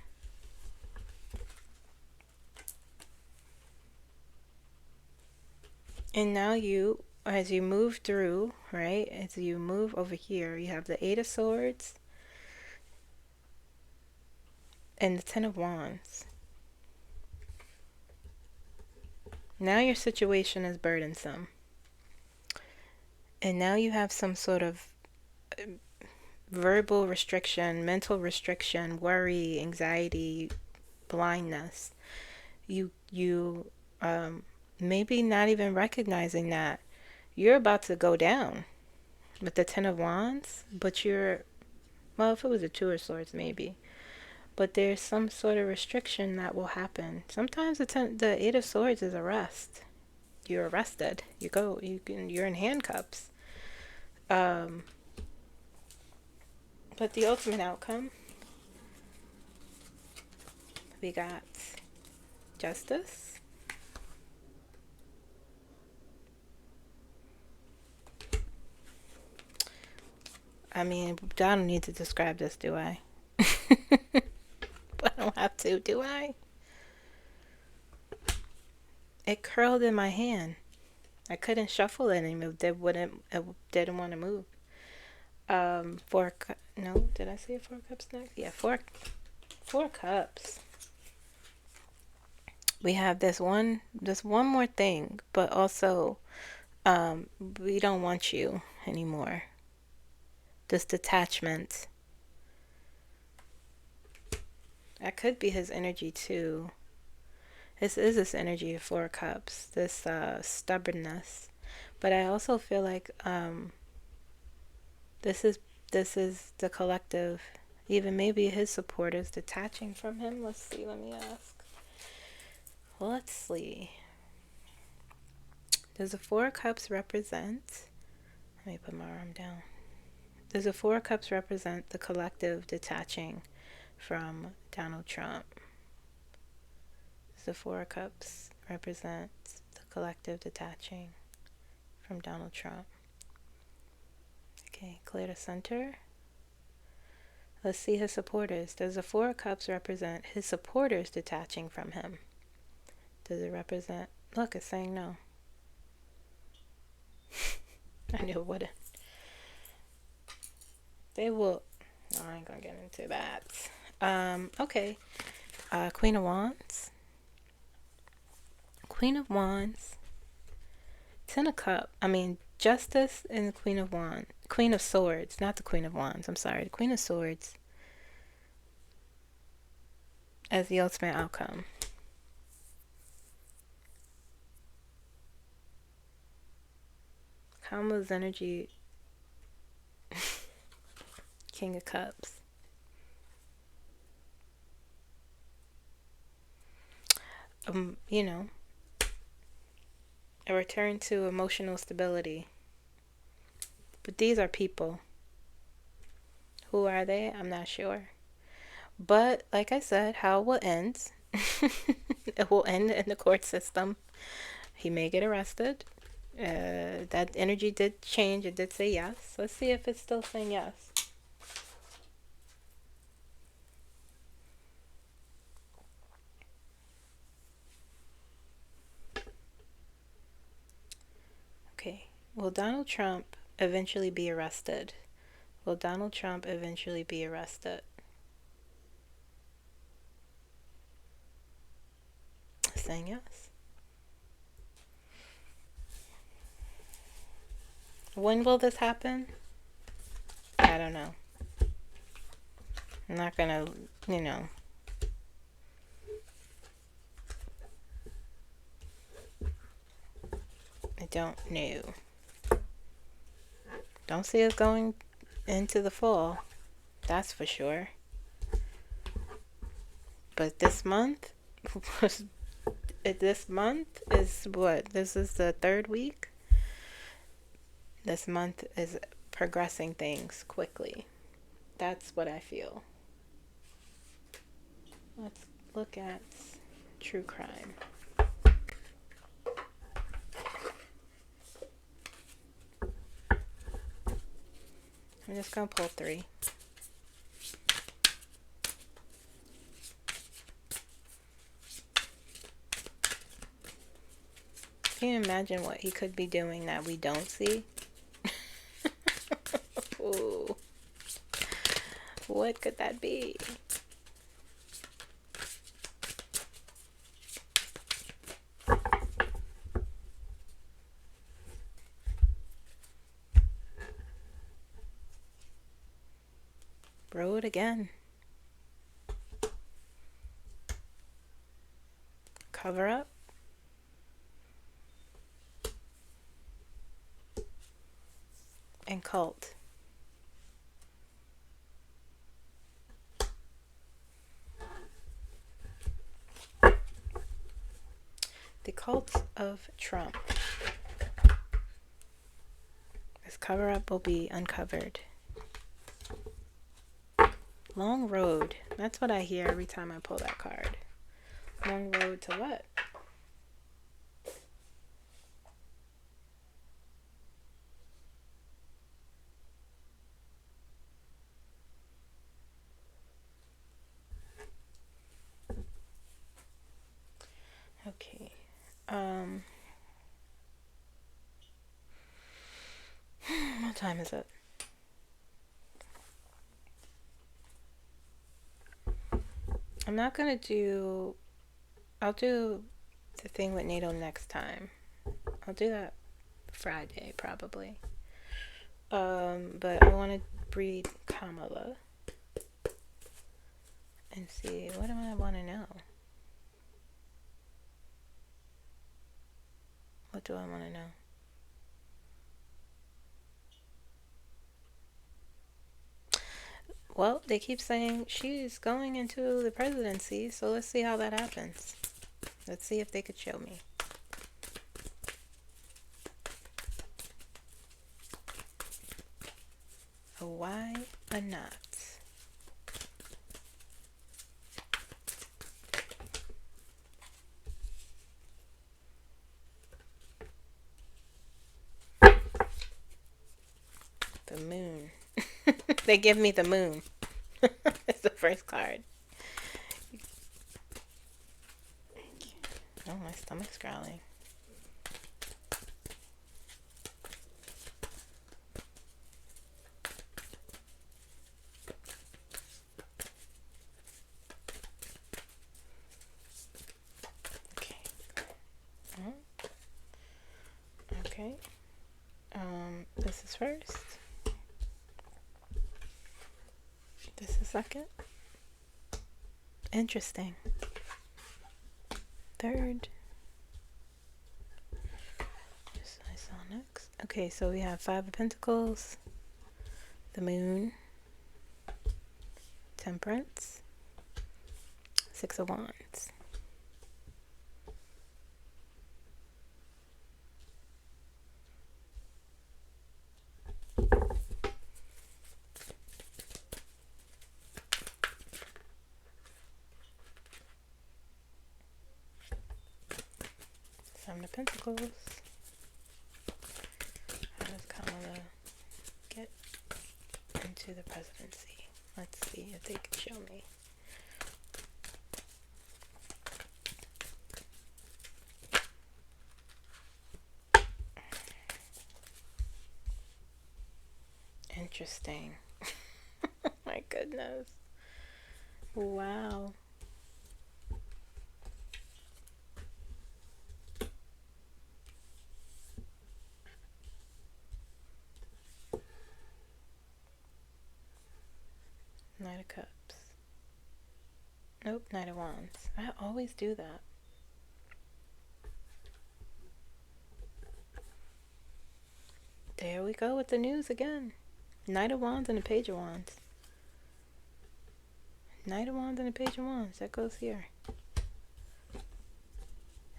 And now you, as you move through, right, as you move over here, you have the 8 of Swords and the 10 of Wands. Now your situation is burdensome. And now you have some sort of verbal restriction, mental restriction, worry, anxiety, blindness. You maybe not even recognizing that you're about to go down with the 10 of Wands, but well, if it was a 2 of Swords, maybe. But there's some sort of restriction that will happen. Sometimes the 8 of Swords is arrest. You're arrested. You're in handcuffs. But the ultimate outcome, we got Justice. I mean, I don't need to describe this, do I? But I don't have to, do I? It curled in my hand. I couldn't shuffle it anymore. It didn't want to move. No, did I say 4 cups next? Yeah, 4 cups. We have this one more thing, but also we don't want you anymore. This detachment. That could be his energy too. This is this energy of 4 cups, this stubbornness. But I also feel like this is the collective, even maybe his supporters detaching from him. Let's see, let me ask. Let's see. Does the 4 cups represent, let me put my arm down. Does the 4 cups represent the collective detaching from Donald Trump? Does the 4 cups represent the collective detaching from Donald Trump? Okay, clear the center. Let's see his supporters. Does the 4 cups represent his supporters detaching from him? Does it represent, look, it's saying no. I knew it wouldn't. They will, no, I ain't gonna get into that. Okay. Queen of Wands. Queen of Wands. 10 of Cups. Justice and the Queen of Wands. Queen of Swords, not the Queen of Wands. I'm sorry. The Queen of Swords as the ultimate outcome. Káma's energy. King of Cups. A return to emotional stability. But these are people. Who are they? I'm not sure. But like I said, how it will end It will end in the court system. He may get arrested. That energy did change. It did say yes. Let's see if it's still saying yes. Okay. Will Donald Trump eventually be arrested? Will Donald Trump eventually be arrested? Saying yes. When will this happen? I don't know. I'm not gonna, you know. I don't know. Don't see us going into the fall. That's for sure. But this month, this month is what? This is the third week. This month is progressing things quickly. That's what I feel. Let's look at true crime. I'm just going to pull 3. Can you imagine what he could be doing that we don't see? Ooh. What could that be? Road again. Cover up. And cult. The cult of Trump. This cover up will be uncovered. Long road. That's what I hear every time I pull that card. Long road to what? Okay. What time is it? I'm not gonna do. I'll do the thing with NATO next time. I'll do that Friday probably. But I want to breed 𝐒𝐚𝐫𝐭 and see what do I want to know. What do I want to know? Well, they keep saying she's going into the presidency, so let's see how that happens. Let's see if they could show me. Why not? The moon. They give me the moon. It's the first card. Oh, my stomach's growling. Okay. Okay. This is first. This is second. Interesting. Third. Just I saw next. Okay, so we have 5 of Pentacles, the Moon, Temperance, 6 of Wands. Seven of Pentacles. How does Kamala get into the presidency? Let's see if they can show me. Interesting. My goodness. Wow. Knight of Cups. Nope, Knight of Wands. I always do that. There we go with the news again. Knight of Wands and a Page of Wands. Knight of Wands and a Page of Wands. That goes here.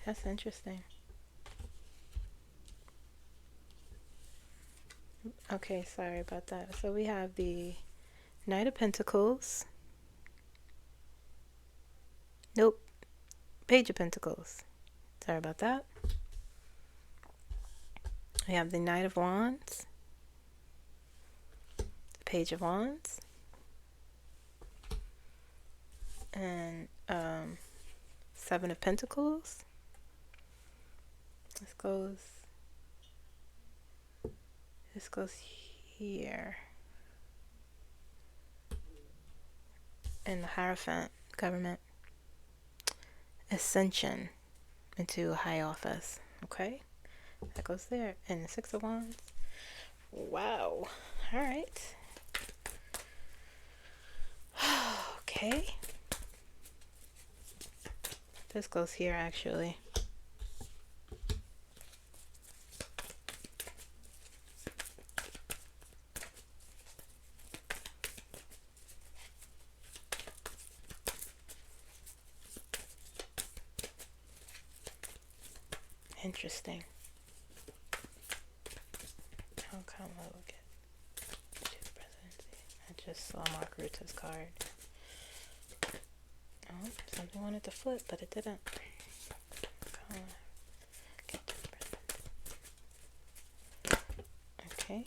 That's interesting. Okay, sorry about that. So we have the Knight of Pentacles. Nope. Page of Pentacles. Sorry about that. We have the Knight of Wands. The Page of Wands. And Seven of Pentacles. This goes here. And the Hierophant, government. Ascension into a high office. Okay? That goes there. And the Six of Wands. Wow. Alright. Okay. This goes here actually. Interesting. How come I will get to the presidency? I just saw Mark Rutte's card. Oh, something wanted to flip, but it didn't. Get to the presidency. Okay.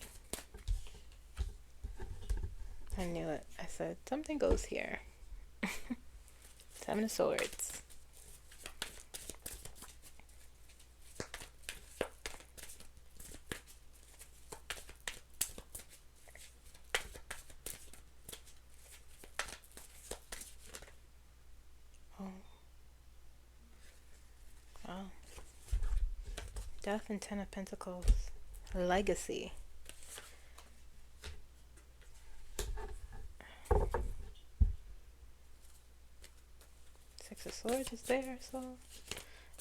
I knew it. I said something goes here. Seven of Swords. Oh. Death and Ten of Pentacles. Legacy. Six of Swords is there, so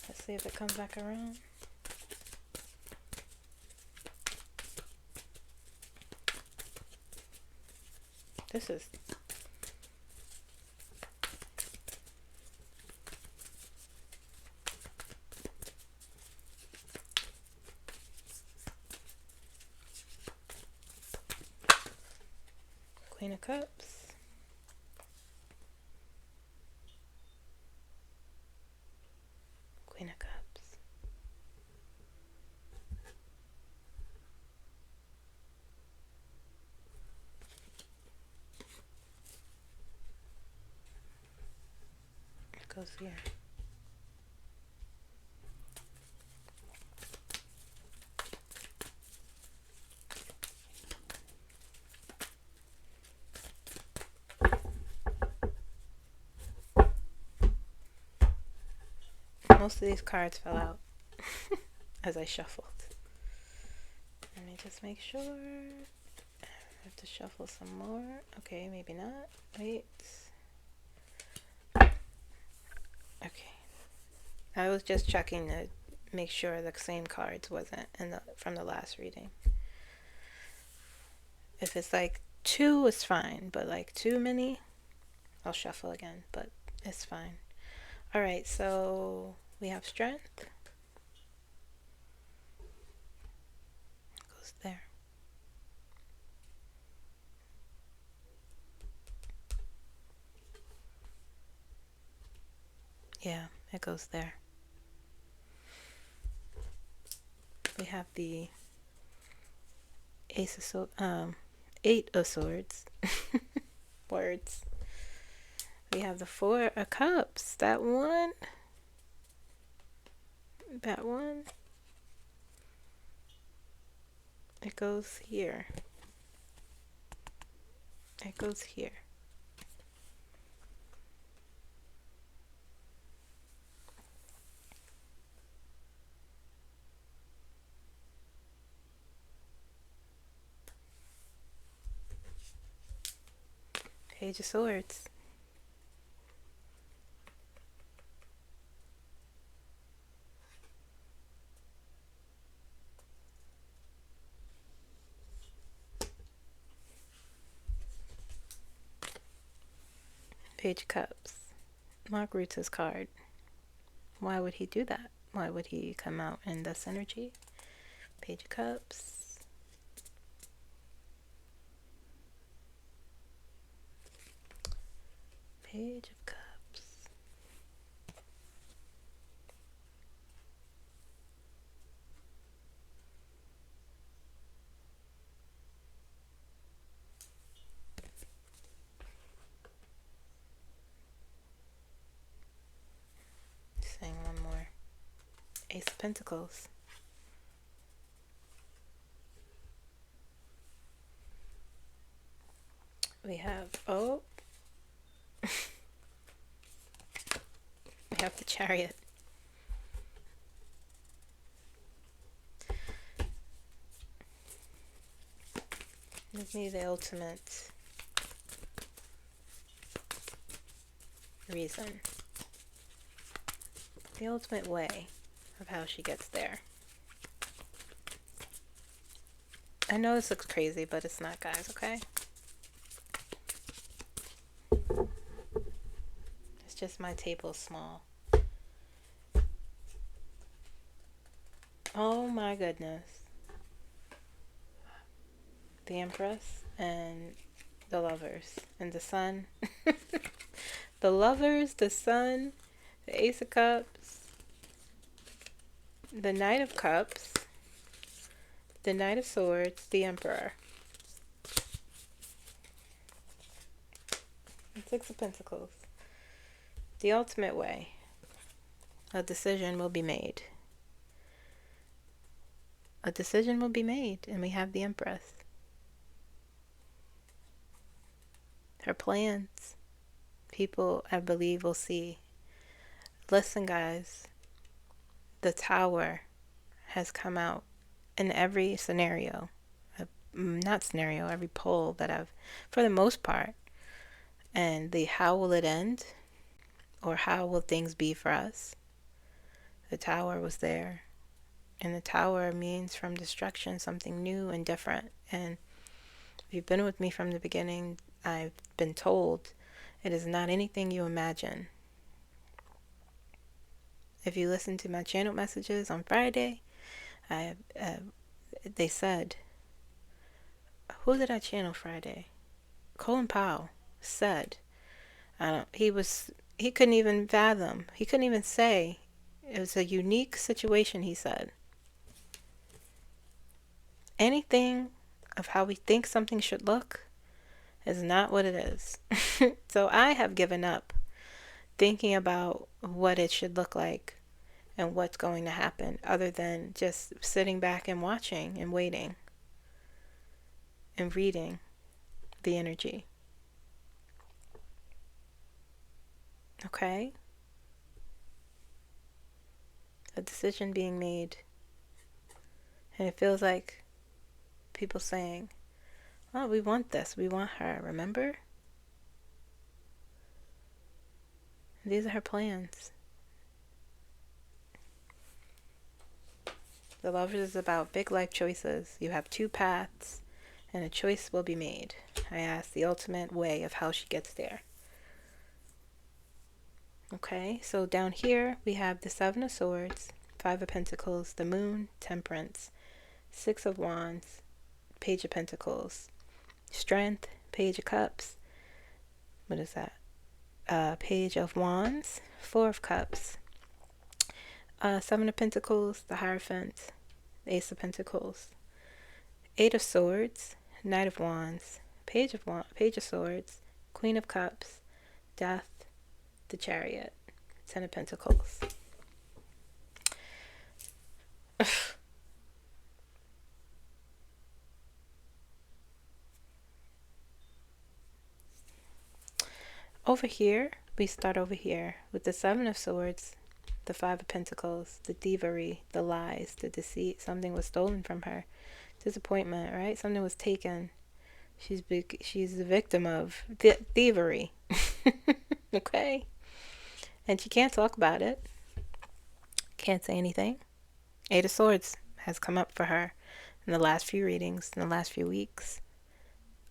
let's see if it comes back around. This is Queen of Cups. Queen of Cups. It goes here. Most of these cards fell out as I shuffled. Let me just make sure. I have to shuffle some more. Okay, maybe not. Wait. Okay. I was just checking to make sure the same cards wasn't from the last reading. If it's like two, it's fine. But like too many, I'll shuffle again. But it's fine. Alright, so we have Strength. It goes there. Yeah, it goes there. We have the Eight of Swords. Words. We have the Four of Cups. That one. That one. It goes here. It goes here. Page of Swords. Page of Cups. Mark Rutta's card. Why would he do that? Why would he come out in this energy? Page of Cups. Page of Cups. Saying one more. Ace of Pentacles. We have, oh, we have the Chariot. Give me the ultimate reason. The ultimate way of how she gets there. I know this looks crazy, but it's not, guys, okay? It's just my table is small. Oh my goodness. The Empress and the Lovers and the Sun. The Lovers, the Sun, the Ace of Cups, the Knight of Cups, the Knight of Swords, the Emperor. And Six of Pentacles. The ultimate way. A decision will be made. A decision will be made, and we have the Empress. Her plans, people, I believe, will see. Listen, guys, the Tower has come out in every scenario. Not scenario, every poll that I've, for the most part. And the how will it end? Or how will things be for us? The Tower was there. And the Tower means from destruction, something new and different. And if you've been with me from the beginning, I've been told it is not anything you imagine. If you listen to my channel messages on Friday, they said, who did I channel Friday? 𝐂𝐴𝐵𝐿 said, he couldn't even fathom, he couldn't even say, it was a unique situation, he said. Anything of how we think something should look is not what it is. So I have given up thinking about what it should look like and what's going to happen, other than just sitting back and watching and waiting and reading the energy. Okay? A decision being made. And it feels like people saying, oh, we want this, we want her, remember? These are her plans. The Lovers is about big life choices. You have two paths, and a choice will be made. I asked the ultimate way of how she gets there. Okay, so down here we have the Seven of Swords, Five of Pentacles, the Moon, Temperance, Six of Wands, Page of Pentacles, Strength, Page of Cups, what is that? Page of Wands, Four of Cups, Seven of Pentacles, the Hierophant, the Ace of Pentacles, Eight of Swords, Knight of Wands, Page of Swords, Queen of Cups, Death, the Chariot, Ten of Pentacles. Over here, we start over here with the Seven of Swords, the Five of Pentacles, the thievery, the lies, the deceit. Something was stolen from her. Disappointment, right? Something was taken. She's the victim of thievery. Okay? And she can't talk about it. Can't say anything. Eight of Swords has come up for her in the last few readings, in the last few weeks.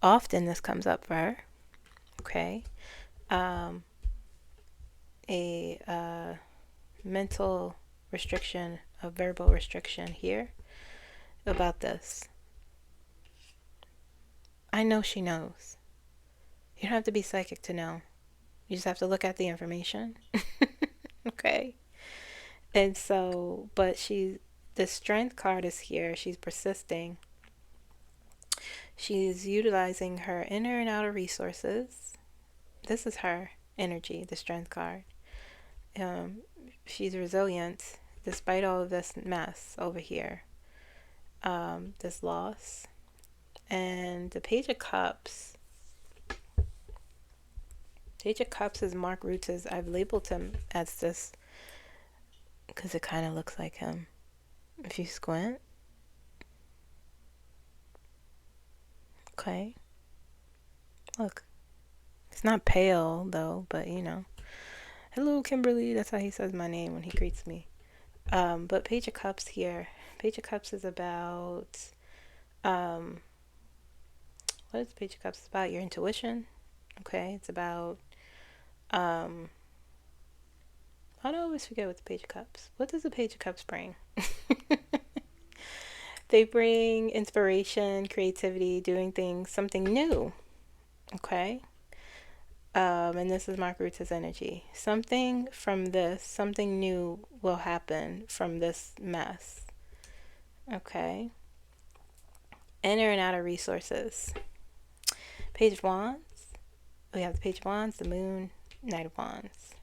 Often this comes up for her. Okay? A mental restriction, a verbal restriction here about this. I know she knows. You don't have to be psychic to know. You just have to look at the information. Okay? And so, but the Strength card is here. She's persisting. She's utilizing her inner and outer resources. This is her energy, the Strength card. She's resilient despite all of this mess over here. This loss. And the Page of Cups. Page of Cups is Mark Rute's. I've labeled him as this because it kind of looks like him. If you squint. Okay. Look. It's not pale, though, but you know. Hello, Kimberly. That's how he says my name when he greets me. But Page of Cups here. Page of Cups is about... what is the Page of Cups? It's about your intuition. Okay. It's about... I always forget what the Page of Cups. What does the Page of Cups bring? They bring inspiration, creativity, doing things, something new. Okay. And this is Mark Rute's energy. Something from this, something new will happen from this mess. Okay. Inner and outer resources. Page of Wands. We have the Page of Wands, the Moon, Knight of Wands,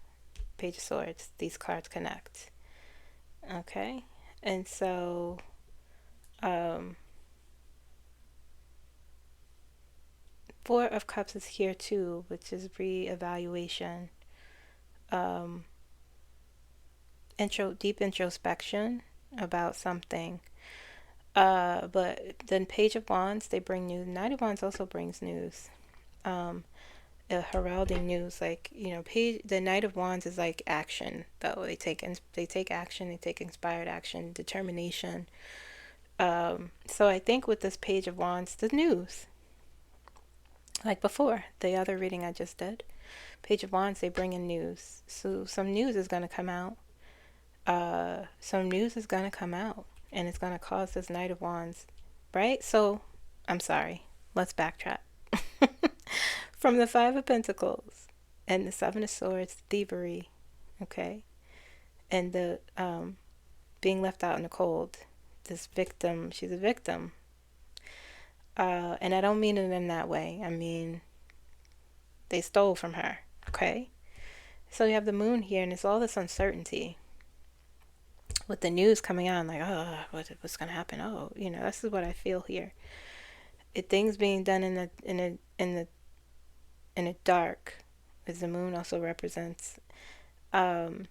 Page of Swords. These cards connect. Okay. And so, Four of Cups is here too, which is re-evaluation, deep introspection about something. But then Page of Wands, they bring news. Knight of Wands also brings news. Heralding news, like, you know, the Knight of Wands is like action, though. They take action, they take inspired action, determination. So I think with this Page of Wands, the news, like before, the other reading I just did, Page of Wands, they bring in news. So some news is going to come out. Some news is going to come out, and it's going to cause this Knight of Wands, right? So, I'm sorry. Let's backtrack. From the Five of Pentacles and the Seven of Swords, thievery, okay? And the being left out in the cold. This victim, she's a victim. And I don't mean it in that way. I mean, they stole from her, okay? So you have the Moon here, and it's all this uncertainty. With the news coming out, I'm like, oh, what's going to happen? Oh, you know, this is what I feel here. Things being done in the dark, as the Moon also represents. And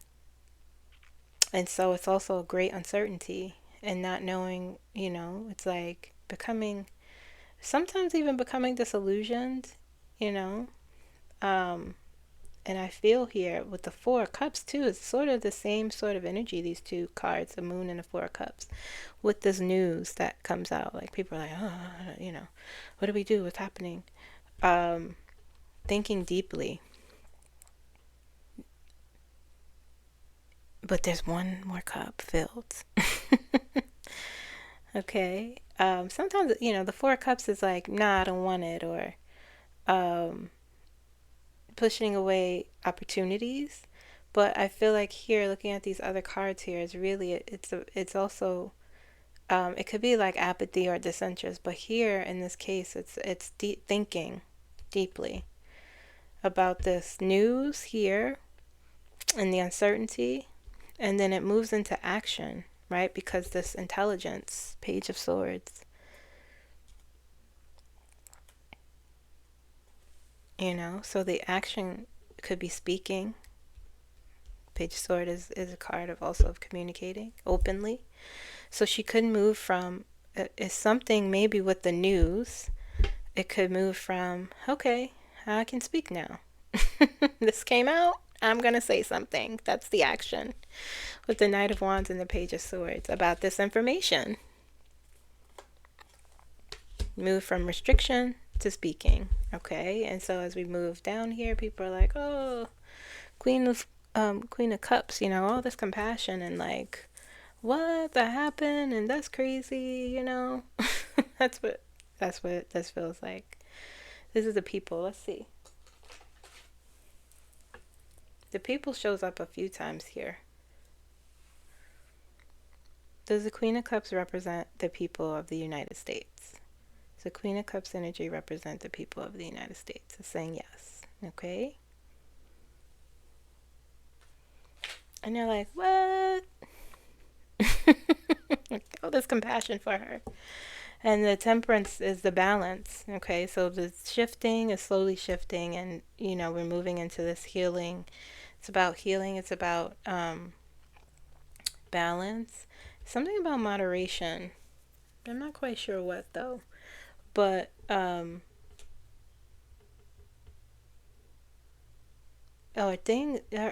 so it's also a great uncertainty and not knowing, you know, it's like sometimes even becoming disillusioned, you know. And I feel here with the Four of Cups too, it's sort of the same sort of energy, these two cards, the Moon and the Four of Cups, with this news that comes out. Like people are like, oh, you know, what do we do? What's happening? Thinking deeply. But there's one more cup filled. Okay. Sometimes, you know, the Four of Cups is like, nah, I don't want it, or pushing away opportunities. But I feel like here, looking at these other cards here, is really it's also It could be like apathy or disinterest, but here in this case, it's thinking deeply about this news here and the uncertainty, and then it moves into action, right? Because this intelligence, Page of Swords, so the action could be speaking. Page of Swords is a card of also of communicating openly. So she could move from, is something maybe with the news, it could move from, okay, I can speak now. This came out, I'm going to say something. That's the action. With the Knight of Wands and the Page of Swords about this information. Move from restriction to speaking. Okay, and so as we move down here, people are like, oh, Queen of Cups, all this compassion and like, what, that happened and that's crazy, that's what this feels like. This is the people. Let's see. The people shows up a few times here. Does the Queen of Cups represent the people of the United States? Does the Queen of Cups energy represent the people of the United States? It's saying yes. Okay. And they're like, what? All this compassion for her. And the Temperance is the balance. Okay, so the shifting is slowly shifting, and we're moving into this healing. It's about healing. It's about balance. Something about moderation. I'm not quite sure what though, but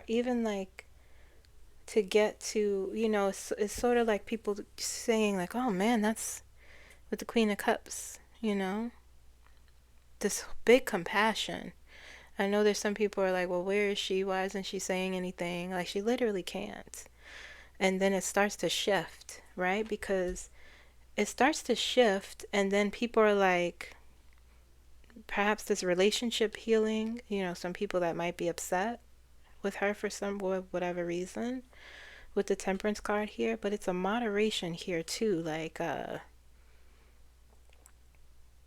even like to get to, it's sort of like people saying like, oh man, that's with the Queen of Cups, this big compassion. I know there's some people who are like, well, where is she? Why isn't she saying anything? Like, she literally can't. And then it starts to shift, right? Because it starts to shift, and then people are like, perhaps this relationship healing, some people that might be upset with her for whatever reason, with the Temperance card here, but it's a moderation here too, like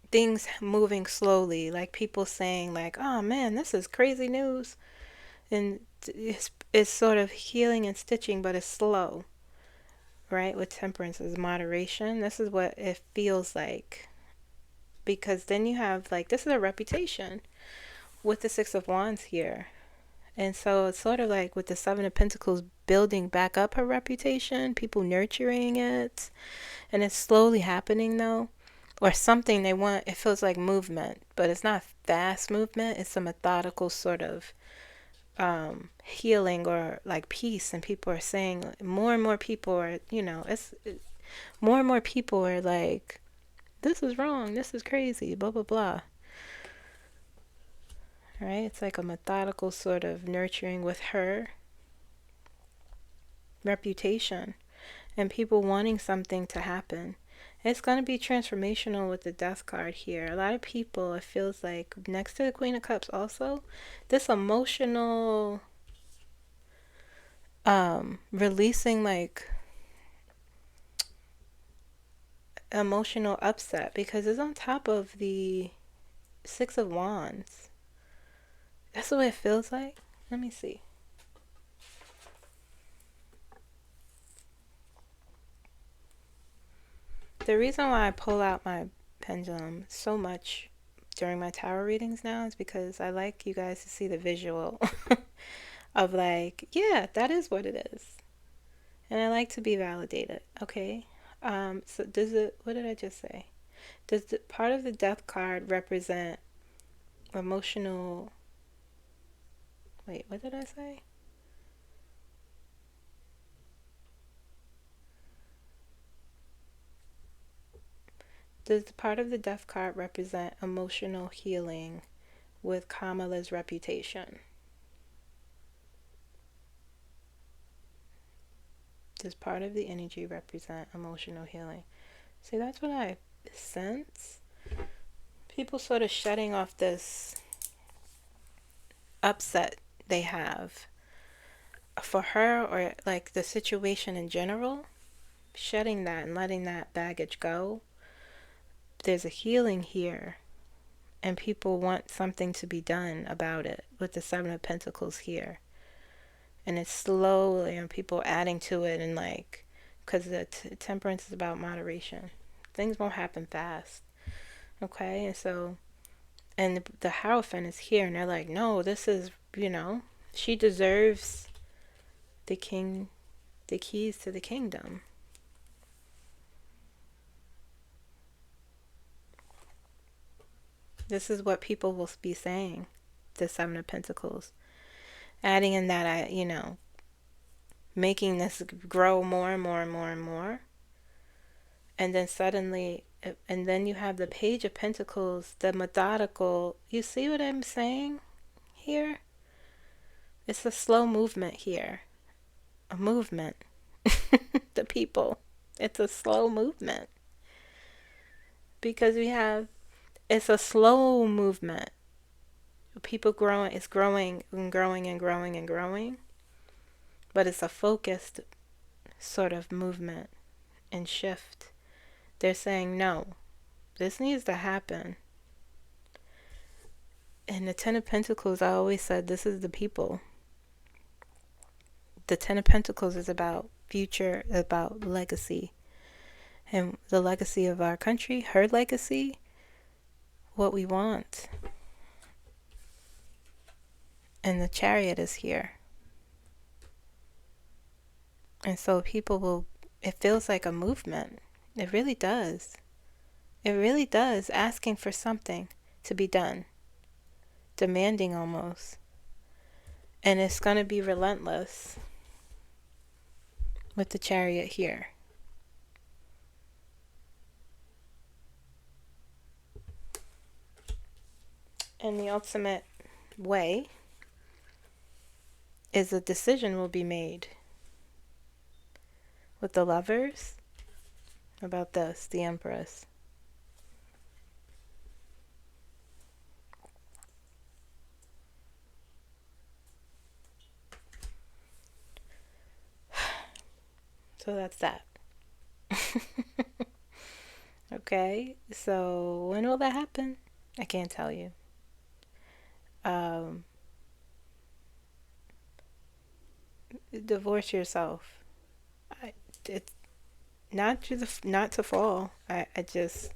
things moving slowly, like people saying like, oh man, this is crazy news, and it's sort of healing and stitching, but it's slow, right? With Temperance is moderation. This is what it feels like, because then you have like, this is a reputation with the Six of Wands here. And so it's sort of like with the Seven of Pentacles building back up her reputation, people nurturing it, and it's slowly happening though. Or something they want, it feels like movement, but it's not fast movement. It's a methodical sort of healing or like peace. And people are saying, more and more people are, more and more people are like, this is wrong, this is crazy, blah, blah, blah. Right? It's like a methodical sort of nurturing with her reputation and people wanting something to happen. It's going to be transformational with the Death card here. A lot of people, it feels like, next to the Queen of Cups also, this emotional releasing, like emotional upset, because it's on top of the Six of Wands. That's the way it feels like. Let me see. The reason why I pull out my pendulum so much during my tarot readings now is because I like you guys to see the visual of like, yeah, that is what it is. And I like to be validated, okay? So does it, what did I just say? Does the part of the Death card represent emotional, wait, what did I say? Does the part of the Death card represent emotional healing with Kamala's reputation? Does part of the energy represent emotional healing? See, that's what I sense. People sort of shutting off this upset they have for her, or like the situation in general. shedding that and letting that baggage go. There's a healing here, and people want something to be done about it with the Seven of Pentacles here. And it's slowly, and people adding to it, and like, because the temperance is about moderation. Things won't happen fast. Okay, and so, and the Hierophant is here, and they're like, no, this is, she deserves the king, the keys to the kingdom. This is what people will be saying, the Seven of Pentacles. Adding in that, making this grow more and more and more and more. And then suddenly, and then you have the Page of Pentacles, the methodical. You see what I'm saying here? It's a slow movement here. A movement. The people. It's a slow movement. Because it's a slow movement. People growing, it's growing and growing and growing and growing. But it's a focused sort of movement and shift. They're saying, no, this needs to happen. And the Ten of Pentacles, I always said, this is the people. The Ten of Pentacles is about future, about legacy. And the legacy of our country, her legacy, what we want. And the Chariot is here. And so people will, it feels like a movement. It really does. It really does. Asking for something to be done. Demanding almost. And it's going to be relentless. With the Chariot here. And the ultimate way is a decision will be made. With the Lovers. About this, the Empress. So that's that. Okay, so when will that happen? I can't tell you. Divorce yourself. It's not to fall. I just,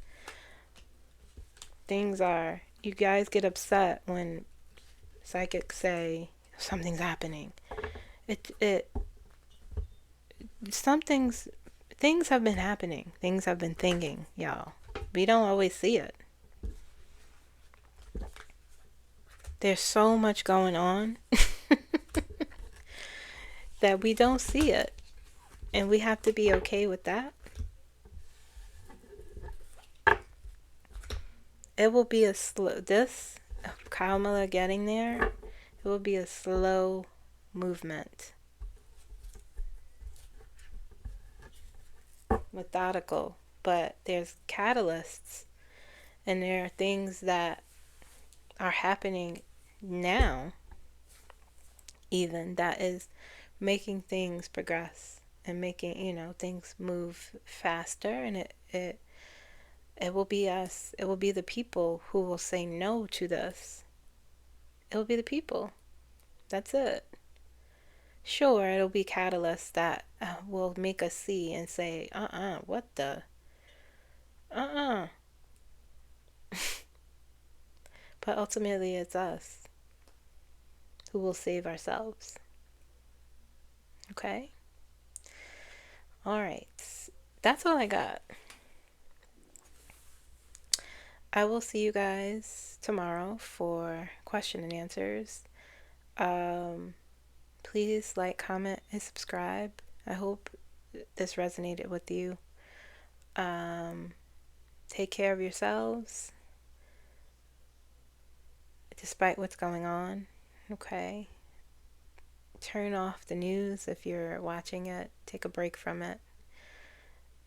things are, you guys get upset when psychics say something's happening. Things have been happening. Things have been thinking, y'all. We don't always see it. There's so much going on that we don't see it. And we have to be okay with that. It will be a slow, 𝐒𝐭𝐫𝐬 getting there, it will be a slow movement. Methodical. But there's catalysts. And there are things that are happening now, even, that is making things progress. And making, things move faster. And it will be us. It will be the people who will say no to this. It will be the people. That's it. Sure, it'll be catalysts that will make us see and say, what the? But ultimately, it's us who will save ourselves. Okay? All right. That's all I got. I will see you guys tomorrow for question and answers. Please like, comment, and subscribe. I hope this resonated with you. Take care of yourselves despite what's going on. Okay? Turn off the news if you're watching it. Take a break from it.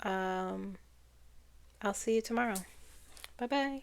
I'll see you tomorrow. Bye-bye.